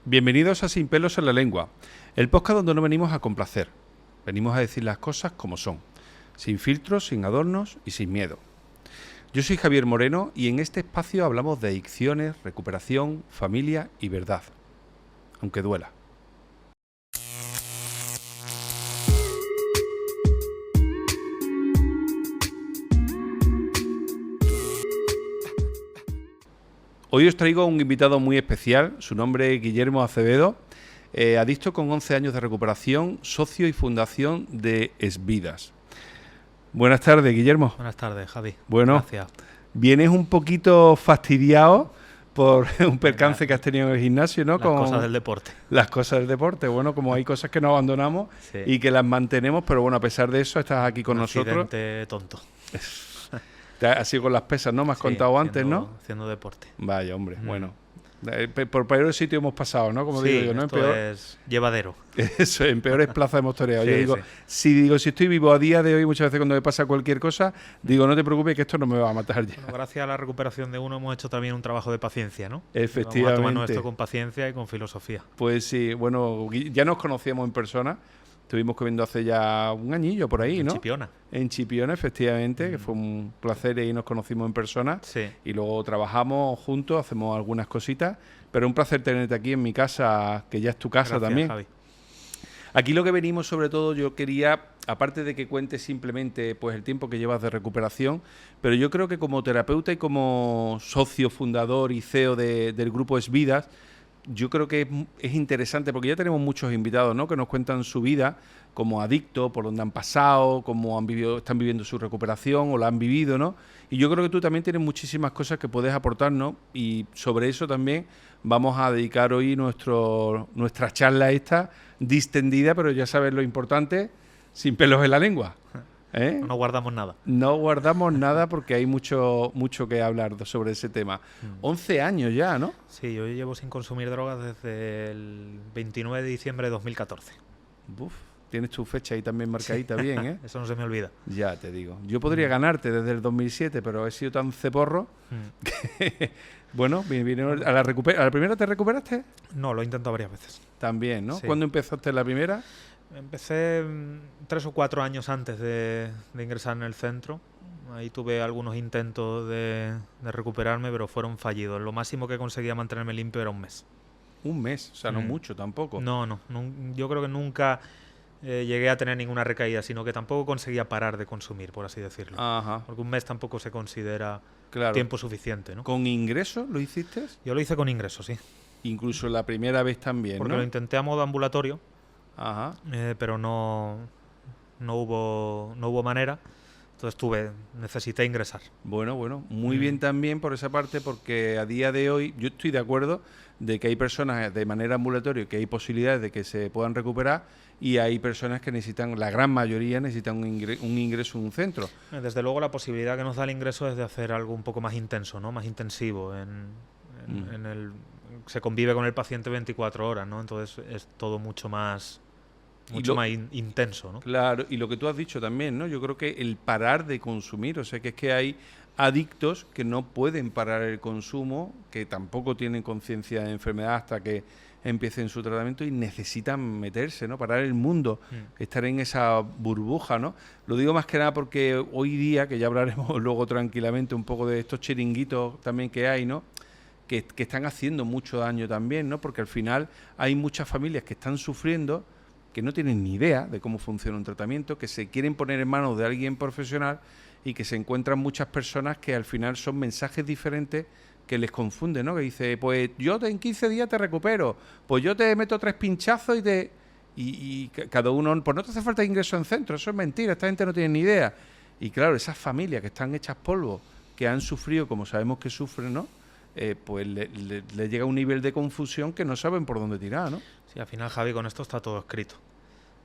Bienvenidos a Sin Pelos en la Lengua, el podcast donde no venimos a complacer, venimos a decir las cosas como son, sin filtros, sin adornos y sin miedo. Yo soy Javier Moreno y en este espacio hablamos de adicciones, recuperación, familia y verdad, aunque duela. Hoy os traigo a un invitado muy especial, su nombre es Guillermo Acevedo, adicto con 11 años de recuperación, socio y fundación de Esvidas. Buenas tardes, Guillermo. Buenas tardes, Javi. Bueno, gracias. Vienes un poquito fastidiado por un percance que has tenido en el gimnasio, ¿no? Las cosas del deporte. Las cosas del deporte. Bueno, como hay cosas que no abandonamos Sí. y que las mantenemos, pero bueno, a pesar de eso estás aquí con nosotros. Accidente tonto. Has sido con las pesas, ¿no? Me has contado antes, ¿no? Haciendo deporte. Vaya, hombre, bueno. Por peores sitios hemos pasado, ¿no? Como digo yo, ¿no? Esto es llevadero. Eso, en peores plazas hemos toreado. Sí, Yo digo, si estoy vivo a día de hoy, muchas veces cuando me pasa cualquier cosa, digo, no te preocupes que esto no me va a matar ya. Bueno, gracias a la recuperación de uno hemos hecho también un trabajo de paciencia, ¿no? Efectivamente. Vamos a tomarnos esto con paciencia y con filosofía. Pues sí, bueno, ya nos conocíamos en persona. Estuvimos comiendo hace ya un añillo por ahí, ¿no? En Chipiona. En Chipiona, efectivamente, que fue un placer y nos conocimos en persona. Sí. Y luego trabajamos juntos, hacemos algunas cositas. Pero un placer tenerte aquí en mi casa, que ya es tu casa. Gracias, también. Javi. Aquí lo que venimos, sobre todo, yo quería, aparte de que cuentes simplemente pues el tiempo que llevas de recuperación, pero yo creo que como terapeuta y como socio fundador y CEO del grupo Esvidas, yo creo que es interesante, porque ya tenemos muchos invitados, ¿no?, que nos cuentan su vida como adictos, por dónde han pasado, cómo han vivido, están viviendo su recuperación o la han vivido, ¿no? Y yo creo que tú también tienes muchísimas cosas que puedes aportarnos y sobre eso también vamos a dedicar hoy nuestra charla esta distendida, pero ya sabes lo importante, sin pelos en la lengua. ¿Eh? No guardamos nada. No guardamos nada porque hay mucho que hablar sobre ese tema. 11 años ya, ¿no? Sí, yo llevo sin consumir drogas desde el 29 de diciembre de 2014. Uf, tienes tu fecha ahí también marcadita bien, ¿eh? Eso no se me olvida. Ya te digo. Yo podría ganarte desde el 2007, pero he sido tan ceporro que... Bueno, a la primera te recuperaste. No, lo he intentado varias veces. También, ¿no? Sí. ¿Cuándo empezaste la primera? Empecé 3 o 4 años antes de ingresar en el centro. Ahí tuve algunos intentos de recuperarme, pero fueron fallidos. Lo máximo que conseguía mantenerme limpio era un mes. Un mes, o sea, no mucho tampoco. No, yo creo que nunca llegué a tener ninguna recaída, sino que tampoco conseguía parar de consumir, por así decirlo. Ajá. Porque un mes tampoco se considera Claro. tiempo suficiente, ¿no? ¿Con ingreso lo hiciste? Yo lo hice con ingresos, sí. Incluso la primera vez también, Porque ¿no? lo intenté a modo ambulatorio. Ajá. Pero no hubo manera. Entonces necesité ingresar. Bueno, muy bien también por esa parte, porque a día de hoy yo estoy de acuerdo de que hay personas de manera ambulatoria que hay posibilidades de que se puedan recuperar y hay personas que necesitan, la gran mayoría necesitan un ingreso en un centro. Desde luego la posibilidad que nos da el ingreso es de hacer algo un poco más intenso, ¿no? Más intensivo. Se convive con el paciente 24 horas, ¿no? Entonces es todo mucho más intenso, ¿no? Claro, y lo que tú has dicho también, ¿no? Yo creo que el parar de consumir, o sea, que es que hay adictos que no pueden parar el consumo, que tampoco tienen conciencia de enfermedad hasta que empiecen su tratamiento y necesitan meterse, ¿no? Parar el mundo, estar en esa burbuja, ¿no? Lo digo más que nada porque hoy día, que ya hablaremos luego tranquilamente un poco de estos chiringuitos también que hay, ¿no?, que están haciendo mucho daño también, ¿no? Porque al final hay muchas familias que están sufriendo, que no tienen ni idea de cómo funciona un tratamiento, que se quieren poner en manos de alguien profesional y que se encuentran muchas personas que al final son mensajes diferentes que les confunden, ¿no? Que dice, pues yo en 15 días te recupero, pues yo te meto 3 pinchazos y cada uno, pues no te hace falta ingreso en centro, eso es mentira, esta gente no tiene ni idea. Y claro, esas familias que están hechas polvo, que han sufrido como sabemos que sufren, ¿no?, pues le llega un nivel de confusión que no saben por dónde tirar, ¿no? Sí, al final, Javi, con esto está todo escrito.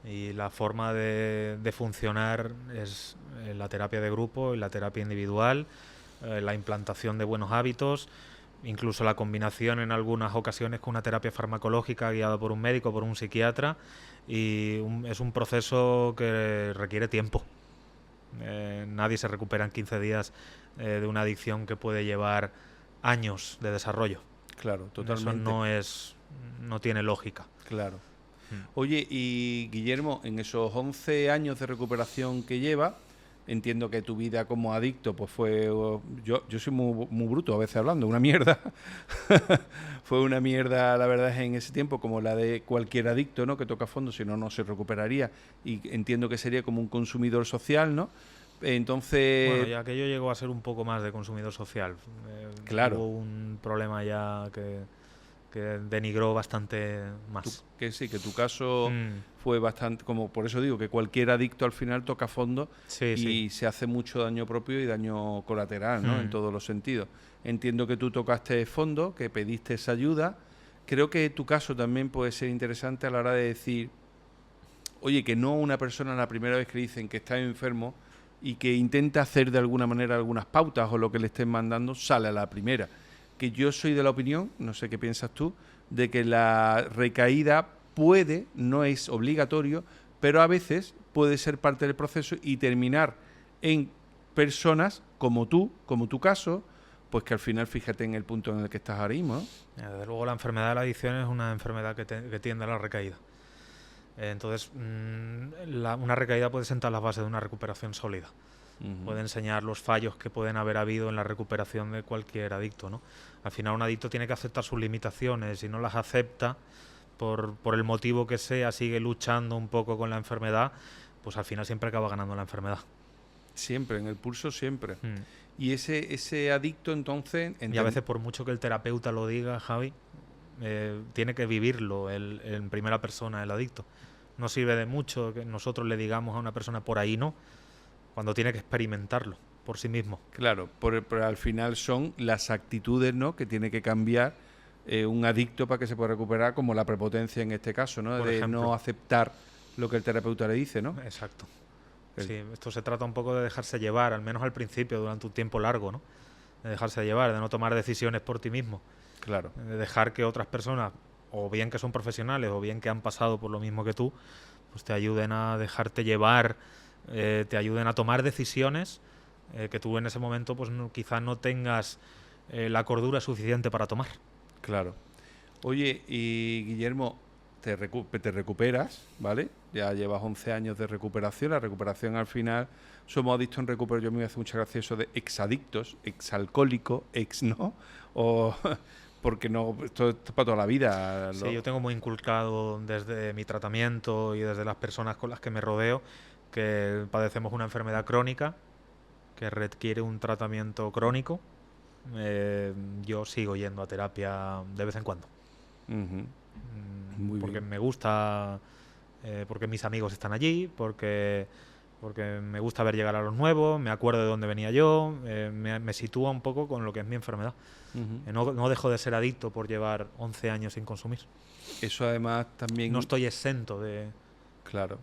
Y la forma de funcionar es la terapia de grupo y la terapia individual, la implantación de buenos hábitos, incluso la combinación en algunas ocasiones con una terapia farmacológica guiada por un médico, por un psiquiatra, y es un proceso que requiere tiempo. Nadie se recupera en 15 días de una adicción que puede llevar años de desarrollo. Claro, totalmente. Eso no tiene lógica. Claro. Oye, y Guillermo, en esos 11 años de recuperación que lleva, entiendo que tu vida como adicto pues fue... Yo soy muy bruto a veces hablando, una mierda. Fue una mierda, la verdad, en ese tiempo, como la de cualquier adicto, ¿no? Que toca fondo, si no, no se recuperaría. Y entiendo que sería como un consumidor social, ¿no? Entonces... Bueno, ya que yo llegó a ser un poco más de consumidor social. Claro. Hubo un problema ya que denigró bastante más. Que sí, que tu caso fue bastante, como por eso digo que cualquier adicto al final toca fondo y se hace mucho daño propio y daño colateral, ¿no? En todos los sentidos. Entiendo que tú tocaste fondo, que pediste esa ayuda. Creo que tu caso también puede ser interesante a la hora de decir, oye, que no una persona la primera vez que le dicen que está enfermo y que intenta hacer de alguna manera algunas pautas o lo que le estén mandando, sale a la primera. Que yo soy de la opinión, no sé qué piensas tú, de que la recaída puede, no es obligatorio, pero a veces puede ser parte del proceso y terminar en personas como tú, como tu caso, pues que al final fíjate en el punto en el que estás ahora mismo, ¿no? Desde luego la enfermedad de la adicción es una enfermedad que tiende a la recaída. Entonces, una recaída puede sentar las bases de una recuperación sólida. Puede enseñar los fallos que pueden haber habido en la recuperación de cualquier adicto, ¿no? Al final un adicto tiene que aceptar sus limitaciones y no las acepta por el motivo que sea, sigue luchando un poco con la enfermedad, pues al final siempre acaba ganando la enfermedad. Siempre, en el pulso siempre. Y ese adicto entonces... Y a veces por mucho que el terapeuta lo diga, Javi, tiene que vivirlo en primera persona el adicto. No sirve de mucho que nosotros le digamos a una persona por ahí no, cuando tiene que experimentarlo por sí mismo. Claro, pero al final son las actitudes, ¿no?, que tiene que cambiar un adicto para que se pueda recuperar, como la prepotencia en este caso, ¿no? De no aceptar lo que el terapeuta le dice, ¿no? Exacto. Sí, esto se trata un poco de dejarse llevar, al menos al principio, durante un tiempo largo, ¿no? De dejarse llevar, de no tomar decisiones por ti mismo. Claro. De dejar que otras personas, o bien que son profesionales, o bien que han pasado por lo mismo que tú, pues te ayuden a dejarte llevar, te ayuden a tomar decisiones que tú en ese momento pues quizás no tengas la cordura suficiente para tomar. Claro. Oye, y Guillermo, te recuperas, ¿vale? Ya llevas 11 años de recuperación. La recuperación al final, somos adictos en recuperación. Yo me hace mucha gracia eso de exadictos, exalcohólico, ¿no? O porque no, esto es para toda la vida. Sí, yo tengo muy inculcado desde mi tratamiento y desde las personas con las que me rodeo que padecemos una enfermedad crónica que requiere un tratamiento crónico. Yo sigo yendo a terapia de vez en cuando. Porque bien. Me gusta, porque mis amigos están allí, porque me gusta ver llegar a los nuevos, me acuerdo de dónde venía yo, me sitúa un poco con lo que es mi enfermedad. No dejo de ser adicto por llevar 11 años sin consumir. Eso además también... No estoy exento de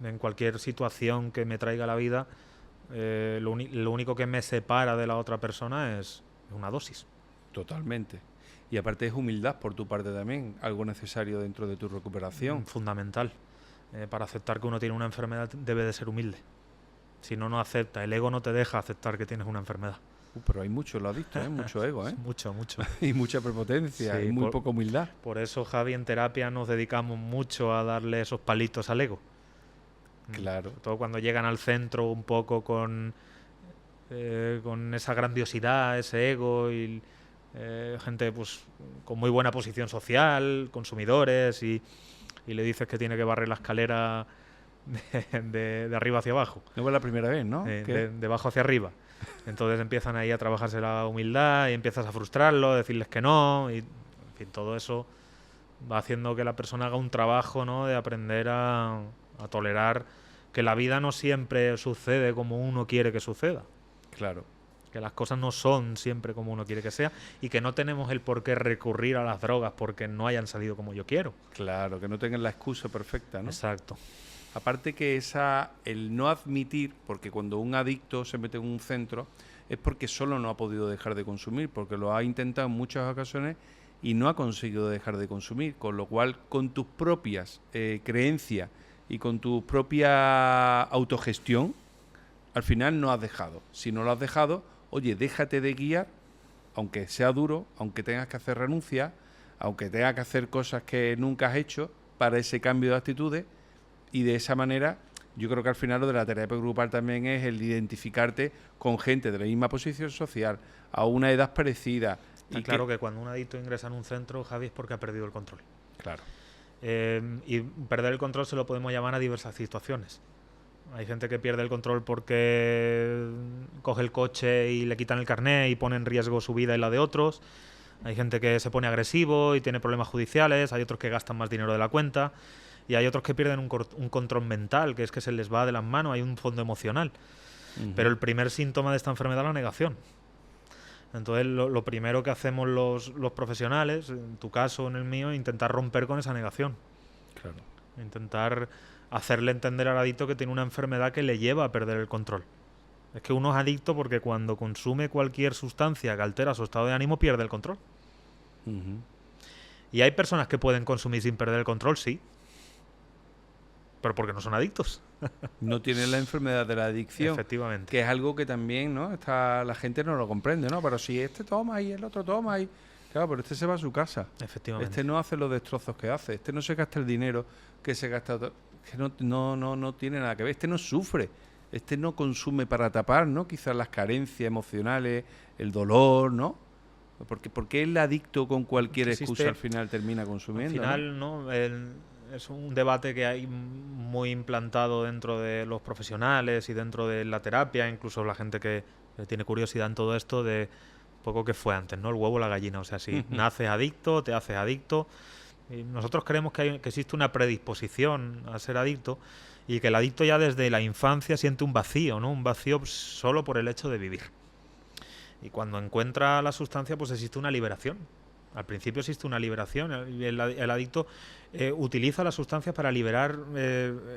en cualquier situación que me traiga la vida. Lo único que me separa de la otra persona es una dosis. Totalmente. Y aparte es humildad por tu parte también, algo necesario dentro de tu recuperación. Fundamental. Para aceptar que uno tiene una enfermedad debe de ser humilde. Si no, no acepta. El ego no te deja aceptar que tienes una enfermedad. Pero hay mucho, lo has dicho, mucho ego, ¿eh? Mucho. Y mucha prepotencia, y muy poca humildad. Por eso, Javi, en terapia nos dedicamos mucho a darle esos palitos al ego. Claro. Sobre todo cuando llegan al centro un poco con esa grandiosidad, ese ego y gente pues con muy buena posición social, consumidores, y le dices que tiene que barrer la escalera de arriba hacia abajo. No fue la primera vez, ¿no? De abajo hacia arriba. Entonces empiezan ahí a trabajarse la humildad y empiezas a frustrarlo, decirles que no, y en fin, todo eso va haciendo que la persona haga un trabajo, ¿no?, de aprender a tolerar que la vida no siempre sucede como uno quiere que suceda. Claro. Que las cosas no son siempre como uno quiere que sea y que no tenemos el por qué recurrir a las drogas porque no hayan salido como yo quiero. Claro, que no tengan la excusa perfecta, ¿no? Exacto. Aparte que el no admitir, porque cuando un adicto se mete en un centro es porque solo no ha podido dejar de consumir, porque lo ha intentado en muchas ocasiones y no ha conseguido dejar de consumir, con lo cual con tus propias creencias y con tu propia autogestión, al final no has dejado. Si no lo has dejado, oye, déjate de guiar, aunque sea duro, aunque tengas que hacer renuncias, aunque tenga que hacer cosas que nunca has hecho para ese cambio de actitudes, y de esa manera yo creo que al final lo de la terapia grupal también es el identificarte con gente de la misma posición social, a una edad parecida. Está claro que cuando un adicto ingresa en un centro, Javi, es porque ha perdido el control. Claro. Y perder el control se lo podemos llamar a diversas situaciones. Hay gente que pierde el control porque coge el coche y le quitan el carné y pone en riesgo su vida y la de otros. Hay gente que se pone agresivo y tiene problemas judiciales. Hay otros que gastan más dinero de la cuenta. Y hay otros que pierden un control mental, que es que se les va de las manos. Hay un fondo emocional. Pero el primer síntoma de esta enfermedad es la negación. Entonces lo primero que hacemos los profesionales, en tu caso, en el mío, es intentar romper con esa negación. Claro. Intentar hacerle entender al adicto que tiene una enfermedad que le lleva a perder el control. Es que uno es adicto porque cuando consume cualquier sustancia que altera su estado de ánimo pierde el control. Y hay personas que pueden consumir sin perder el control, sí, pero porque no son adictos. No tienen la enfermedad de la adicción. Efectivamente. Que es algo que también, ¿no? La gente no lo comprende, ¿no? Pero si este toma y el otro toma y... Claro, pero este se va a su casa. Efectivamente. Este no hace los destrozos que hace. Este no se gasta el dinero que se gasta... Que no tiene nada que ver. Este no sufre. Este no consume para tapar, ¿no? Quizás las carencias emocionales, el dolor, ¿no? Porque el adicto con cualquier excusa al final termina consumiendo. Al final, ¿no? Es un debate que hay muy implantado dentro de los profesionales y dentro de la terapia, incluso la gente que tiene curiosidad en todo esto de un poco qué fue antes, ¿no? El huevo o la gallina. O sea, si naces adicto, te haces adicto. Y nosotros creemos que existe una predisposición a ser adicto y que el adicto ya desde la infancia siente un vacío, ¿no? Un vacío solo por el hecho de vivir. Y cuando encuentra la sustancia, pues existe una liberación. Al principio existe una liberación. El adicto utiliza las sustancias para liberar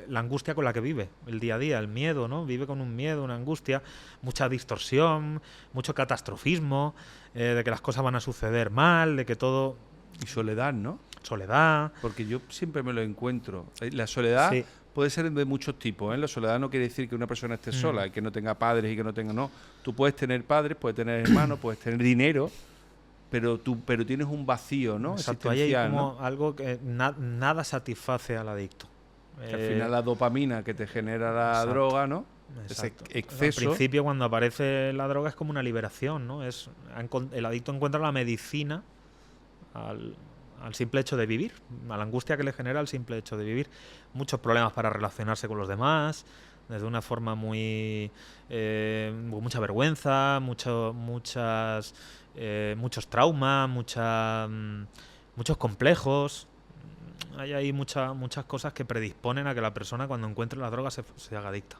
la angustia con la que vive el día a día, el miedo, ¿no? Vive con un miedo, una angustia, mucha distorsión, mucho catastrofismo, de que las cosas van a suceder mal, de que todo... Y soledad, ¿no? Soledad. Porque yo siempre me lo encuentro. La soledad Sí. puede ser de muchos tipos, ¿eh? La soledad no quiere decir que una persona esté sola y que no tenga padres y que no tenga... No, tú puedes tener padres, puedes tener hermanos, puedes tener dinero, pero tienes un vacío, ¿no? Exacto, ahí hay como ¿no? algo que nada satisface al adicto. Que al final la dopamina que te genera la Exacto. droga, ¿no? Exacto. Ese exceso... Al principio, cuando aparece la droga, es como una liberación, ¿no? El adicto encuentra la medicina al simple hecho de vivir, a la angustia que le genera el simple hecho de vivir. Muchos problemas para relacionarse con los demás, desde una forma muy... mucha vergüenza, muchos traumas, muchos complejos. Hay ahí muchas cosas que predisponen a que la persona cuando encuentre la droga se haga adicta.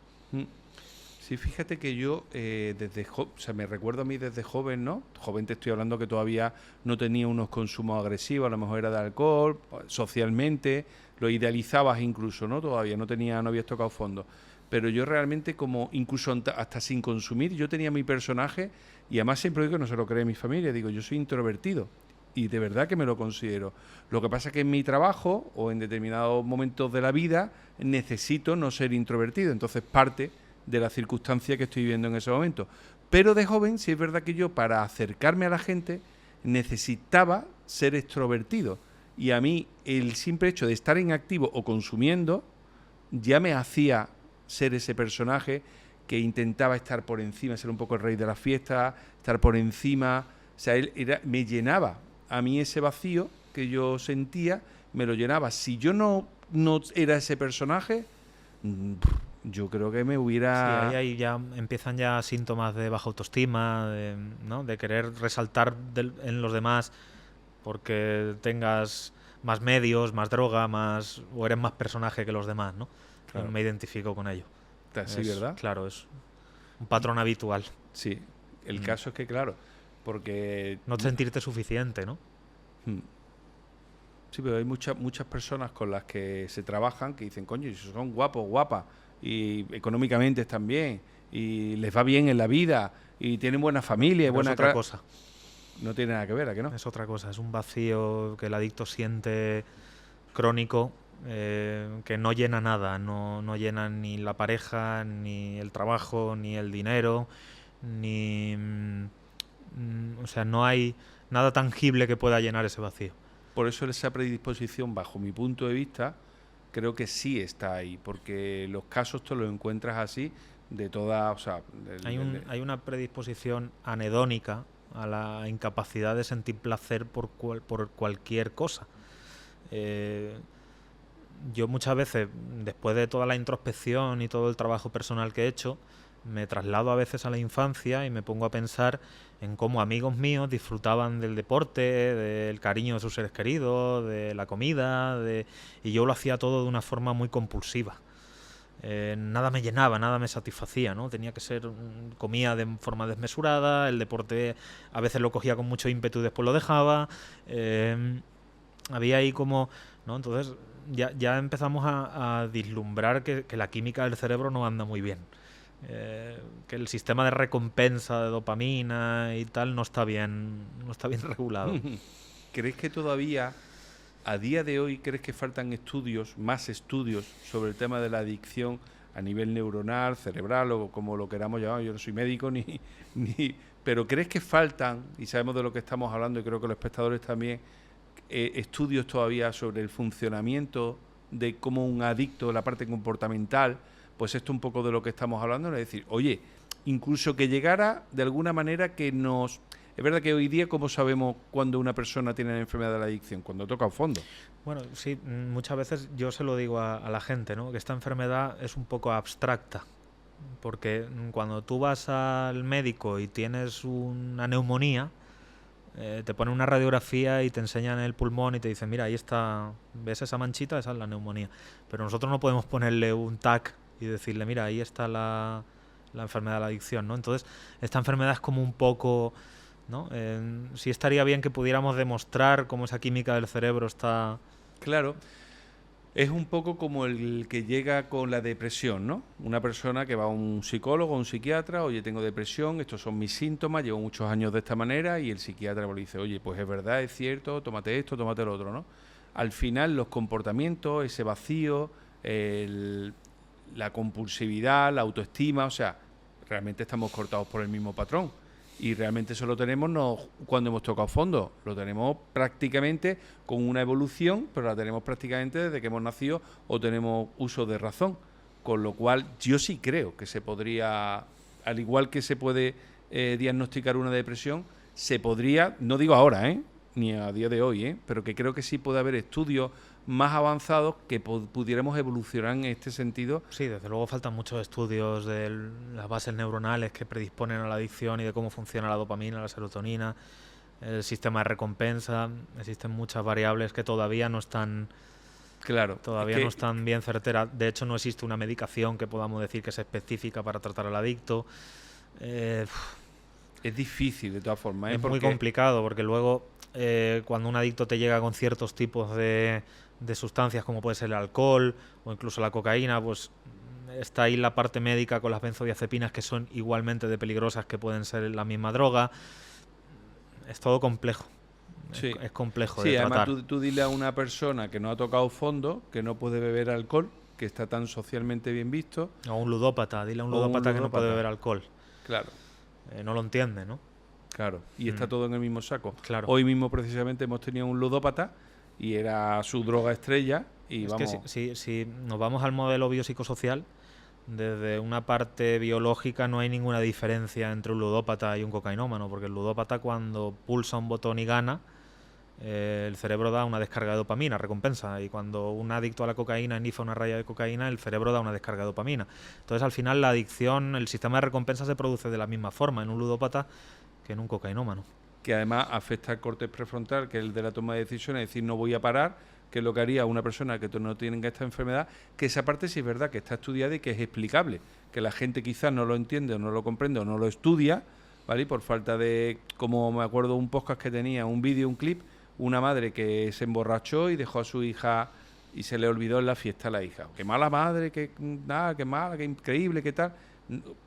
Sí, fíjate que yo me recuerdo a mí desde joven, ¿no? Joven te estoy hablando que todavía no tenía unos consumos agresivos, a lo mejor era de alcohol, socialmente, lo idealizabas incluso, ¿no? Todavía no habías tocado fondo. Pero yo realmente como incluso hasta sin consumir, yo tenía mi personaje y además siempre digo que no se lo cree mi familia, digo, yo soy introvertido y de verdad que me lo considero. Lo que pasa es que en mi trabajo o en determinados momentos de la vida necesito no ser introvertido, entonces parte de la circunstancia que estoy viviendo en ese momento. Pero de joven, sí es verdad que yo para acercarme a la gente necesitaba ser extrovertido. Y a mí el simple hecho de estar en activo o consumiendo ya me hacía ser ese personaje que intentaba estar por encima, ser un poco el rey de la fiesta, estar por encima. O sea, me llenaba a mí ese vacío que yo sentía, me lo llenaba. Si yo no era ese personaje... yo creo que me hubiera... Sí, ahí ya empiezan ya síntomas de baja autoestima, ¿no? De querer resaltar en los demás porque tengas más medios, más droga, o eres más personaje que los demás, ¿no? Claro. Me identifico con ello. Sí, ¿verdad? Claro, es un patrón habitual. Sí, el caso es que, claro, porque... No sentirte suficiente, ¿no? Sí, pero hay muchas personas con las que se trabajan que dicen, coño, son guapos, guapas, y económicamente están bien, y les va bien en la vida, y tienen buena familia, y buena... Es otra cosa. No tiene nada que ver, ¿a que no? Es otra cosa, es un vacío que el adicto siente crónico, que no llena nada, no llena ni la pareja, ni el trabajo, ni el dinero, o sea, no hay nada tangible que pueda llenar ese vacío. por eso esa predisposición, bajo mi punto de vista, creo que sí está ahí, porque los casos te los encuentras así de toda, o sea... Hay una predisposición anhedónica a la incapacidad de sentir placer por cualquier cosa. Yo muchas veces, después de toda la introspección y todo el trabajo personal que he hecho, me traslado a veces a la infancia y me pongo a pensar en cómo amigos míos disfrutaban del deporte, del cariño de sus seres queridos, de la comida, y yo lo hacía todo de una forma muy compulsiva. Nada me llenaba, nada me satisfacía, ¿no? Tenía que ser, comía de forma desmesurada, el deporte a veces lo cogía con mucho ímpetu y después lo dejaba. Había ahí como, ¿no? Entonces ya empezamos a vislumbrar que la química del cerebro no anda muy bien. Que el sistema de recompensa de dopamina y tal no está bien regulado. ¿Crees que todavía, a día de hoy, crees que faltan más estudios sobre el tema de la adicción a nivel neuronal, cerebral o como lo queramos llamar? Yo no soy médico pero ¿crees que faltan, y sabemos de lo que estamos hablando y creo que los espectadores también, estudios todavía sobre el funcionamiento de cómo un adicto, la parte comportamental, pues esto un poco de lo que estamos hablando, es decir, oye, incluso que llegara de alguna manera que nos... Es verdad que hoy día, ¿cómo sabemos cuando una persona tiene la enfermedad de la adicción? Cuando toca fondo. Bueno, sí, muchas veces yo se lo digo a la gente, ¿no? Que esta enfermedad es un poco abstracta, porque cuando tú vas al médico y tienes una neumonía, te ponen una radiografía y te enseñan el pulmón y te dicen, mira, ahí está, ¿ves esa manchita? Esa es la neumonía. Pero nosotros no podemos ponerle un tag y decirle, mira, ahí está la enfermedad de la adicción, ¿no? Entonces, esta enfermedad es como un poco, ¿no? Sí estaría bien que pudiéramos demostrar cómo esa química del cerebro está... Claro, es un poco como el que llega con la depresión, ¿no? Una persona que va a un psicólogo, a un psiquiatra, oye, tengo depresión, estos son mis síntomas, llevo muchos años de esta manera, y el psiquiatra le dice, oye, pues es verdad, es cierto, tómate esto, tómate lo otro, ¿no? Al final los comportamientos, ese vacío, la compulsividad, la autoestima, o sea, realmente estamos cortados por el mismo patrón. Y realmente eso lo tenemos no cuando hemos tocado fondo, lo tenemos prácticamente con una evolución, pero la tenemos prácticamente desde que hemos nacido o tenemos uso de razón. Con lo cual yo sí creo que se podría, al igual que se puede diagnosticar una depresión, se podría, no digo ahora, ni a día de hoy, pero que creo que sí puede haber estudios más avanzados que pudiéramos evolucionar en este sentido. Sí, desde luego faltan muchos estudios de las bases neuronales que predisponen a la adicción y de cómo funciona la dopamina, la serotonina, el sistema de recompensa. Existen muchas variables que todavía no están... Claro. Todavía no están bien certeras. De hecho, no existe una medicación que podamos decir que sea específica para tratar al adicto. Es difícil, de todas formas. Es muy complicado porque luego cuando un adicto te llega con ciertos tipos de sustancias como puede ser el alcohol o incluso la cocaína, pues está ahí la parte médica con las benzodiazepinas que son igualmente de peligrosas que pueden ser la misma droga. Es todo complejo. Sí. Es complejo de tratar. Además tú dile a una persona que no ha tocado fondo, que no puede beber alcohol, que está tan socialmente bien visto. O un ludópata, dile a un ludópata que no puede beber alcohol. Claro. No lo entiende, ¿no? Claro, y está todo en el mismo saco. Claro. Hoy mismo precisamente hemos tenido un ludópata y era su droga estrella. Y es vamos... que si nos vamos al modelo biopsicosocial, desde una parte biológica no hay ninguna diferencia entre un ludópata y un cocainómano, porque el ludópata cuando pulsa un botón y gana, el cerebro da una descarga de dopamina, recompensa, y cuando un adicto a la cocaína inicia una raya de cocaína, el cerebro da una descarga de dopamina. Entonces al final la adicción, el sistema de recompensa se produce de la misma forma en un ludópata que en un cocainómano. Que además afecta al córtex prefrontal, que es el de la toma de decisiones, es decir, no voy a parar, que es lo que haría una persona que no tenga esta enfermedad, que esa parte sí es verdad que está estudiada y que es explicable, que la gente quizás no lo entiende o no lo comprende o no lo estudia, ¿vale? Y por falta de, como me acuerdo un podcast que tenía, un vídeo, un clip, una madre que se emborrachó y dejó a su hija y se le olvidó en la fiesta a la hija. Qué mala madre, qué nada, qué mala, qué increíble, qué tal.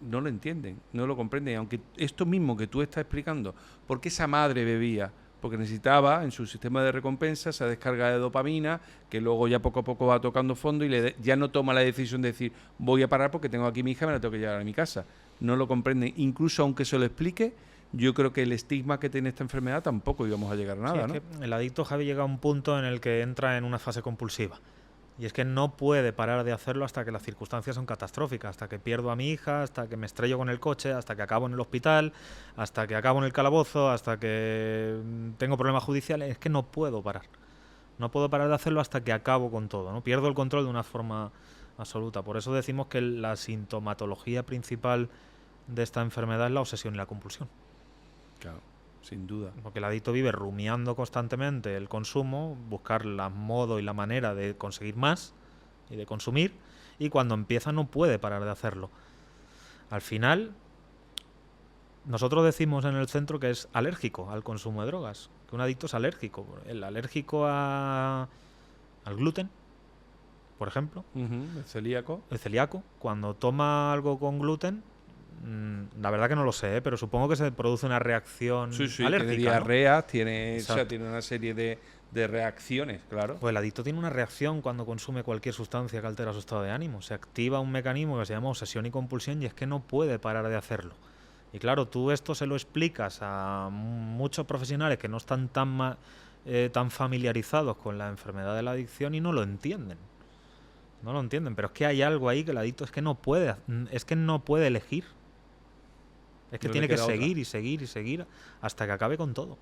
No lo entienden, no lo comprenden. Aunque esto mismo que tú estás explicando, ¿por qué esa madre bebía? Porque necesitaba en su sistema de recompensa esa descarga de dopamina, que luego ya poco a poco va tocando fondo y ya no toma la decisión de decir voy a parar porque tengo aquí mi hija y me la tengo que llevar a mi casa. No lo comprenden. Incluso aunque se lo explique, yo creo que el estigma que tiene esta enfermedad tampoco íbamos a llegar a nada, Sí, ¿no? es que el adicto, Javi, llega a un punto en el que entra en una fase compulsiva. Y es que no puede parar de hacerlo hasta que las circunstancias son catastróficas, hasta que pierdo a mi hija, hasta que me estrello con el coche, hasta que acabo en el hospital, hasta que acabo en el calabozo, hasta que tengo problemas judiciales. Es que no puedo parar. No puedo parar de hacerlo hasta que acabo con todo, ¿no? Pierdo el control de una forma absoluta. Por eso decimos que la sintomatología principal de esta enfermedad es la obsesión y la compulsión. Claro, sin duda. Porque el adicto vive rumiando constantemente el consumo, buscar el modo y la manera de conseguir más y de consumir, y cuando empieza no puede parar de hacerlo. Al final, nosotros decimos en el centro que es alérgico al consumo de drogas, que un adicto es alérgico. El alérgico al gluten, por ejemplo, El celíaco. el celíaco, cuando toma algo con gluten, la verdad que no lo sé, pero supongo que se produce una reacción Sí, alérgica, tiene ¿no? diarreas, tiene, o sea, Exacto. tiene una serie de reacciones, claro. Pues el adicto tiene una reacción cuando consume cualquier sustancia que altera su estado de ánimo. Se activa un mecanismo que se llama obsesión y compulsión y es que no puede parar de hacerlo. Y claro, tú esto se lo explicas a muchos profesionales que no están tan familiarizados con la enfermedad de la adicción y no lo entienden. No lo entienden, pero es que hay algo ahí que el adicto es que no puede elegir. Es que No le tiene que queda otra. seguir y seguir y seguir hasta que acabe con todo.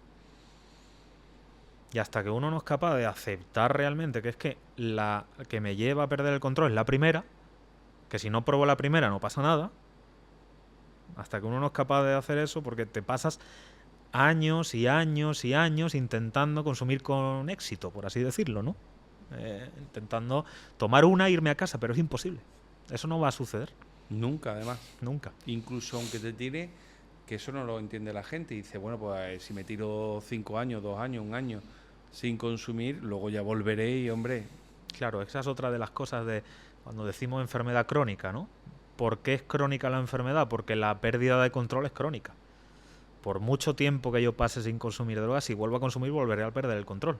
Y hasta que uno no es capaz de aceptar realmente que es que la que me lleva a perder el control es la primera, que si no pruebo la primera no pasa nada, hasta que uno no es capaz de hacer eso, porque te pasas años y años y años intentando consumir con éxito, por así decirlo, ¿no? Intentando tomar una e irme a casa, pero es imposible. Eso no va a suceder, Nunca, además. nunca. Incluso aunque te tire, que eso no lo entiende la gente. Y dice, bueno, pues si me tiro 5 años, 2 años, 1 año sin consumir, luego ya volveré y, hombre, Claro, esa es otra de las cosas de cuando decimos enfermedad crónica, ¿no? ¿Por qué es crónica la enfermedad? Porque la pérdida de control es crónica. Por mucho tiempo que yo pase sin consumir drogas, si vuelvo a consumir volveré a perder el control.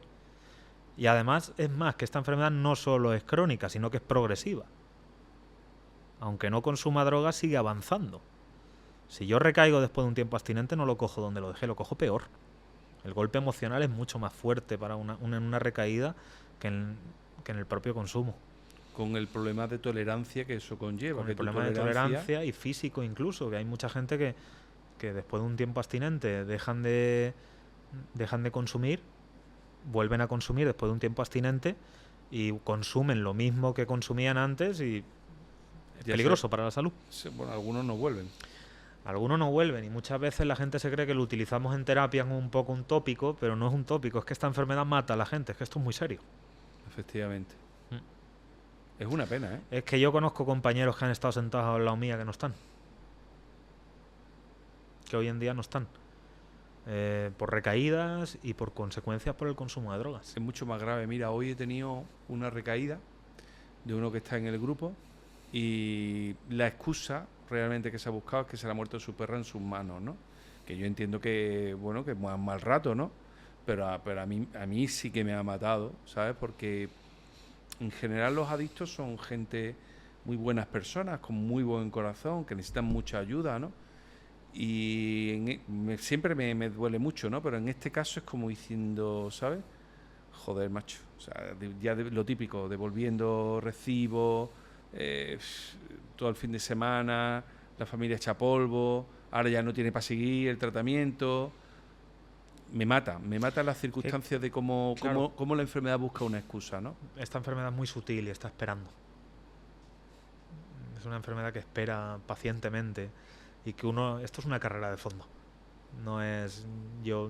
Y además, es más, que esta enfermedad no solo es crónica, sino que es progresiva. Aunque no consuma drogas, sigue avanzando. Si yo recaigo después de un tiempo abstinente, no lo cojo donde lo dejé, lo cojo peor. El golpe emocional es mucho más fuerte para una recaída que en el propio consumo. con el problema de tolerancia que eso conlleva. Con Que el tu problema de tolerancia y físico incluso, que hay mucha gente que después de un tiempo abstinente dejan de consumir, vuelven a consumir después de un tiempo abstinente y consumen lo mismo que consumían antes y es Ya peligroso para la salud. Bueno, algunos no vuelven. Algunos no vuelven y muchas veces la gente se cree que lo utilizamos en terapia como un poco un tópico, pero no es un tópico, es que esta enfermedad mata a la gente, es que esto es muy serio. Efectivamente. Es una pena, ¿eh? Es que yo conozco compañeros que han estado sentados al lado mía que no están. Que hoy en día no están. Por recaídas y por consecuencias por el consumo de drogas. Es mucho más grave. Mira, hoy he tenido una recaída de uno que está en el grupo y la excusa realmente que se ha buscado es que se le ha muerto su perra en sus manos, ¿no? Que yo entiendo que, bueno, que es un mal rato, ¿no? Pero a mí sí que me ha matado, ¿sabes? Porque en general los adictos son gente muy buenas personas, con muy buen corazón, que necesitan mucha ayuda, ¿no? Y siempre me duele mucho, ¿no? Pero en este caso es como diciendo, ¿sabes? Joder, macho. O sea, lo típico, devolviendo recibos, todo el fin de semana, la familia echa polvo, ahora ya no tiene para seguir el tratamiento. Me mata las circunstancias de cómo la enfermedad busca una excusa, ¿no? Esta enfermedad es muy sutil y está esperando. Es una enfermedad que espera pacientemente y que esto es una carrera de fondo. No es yo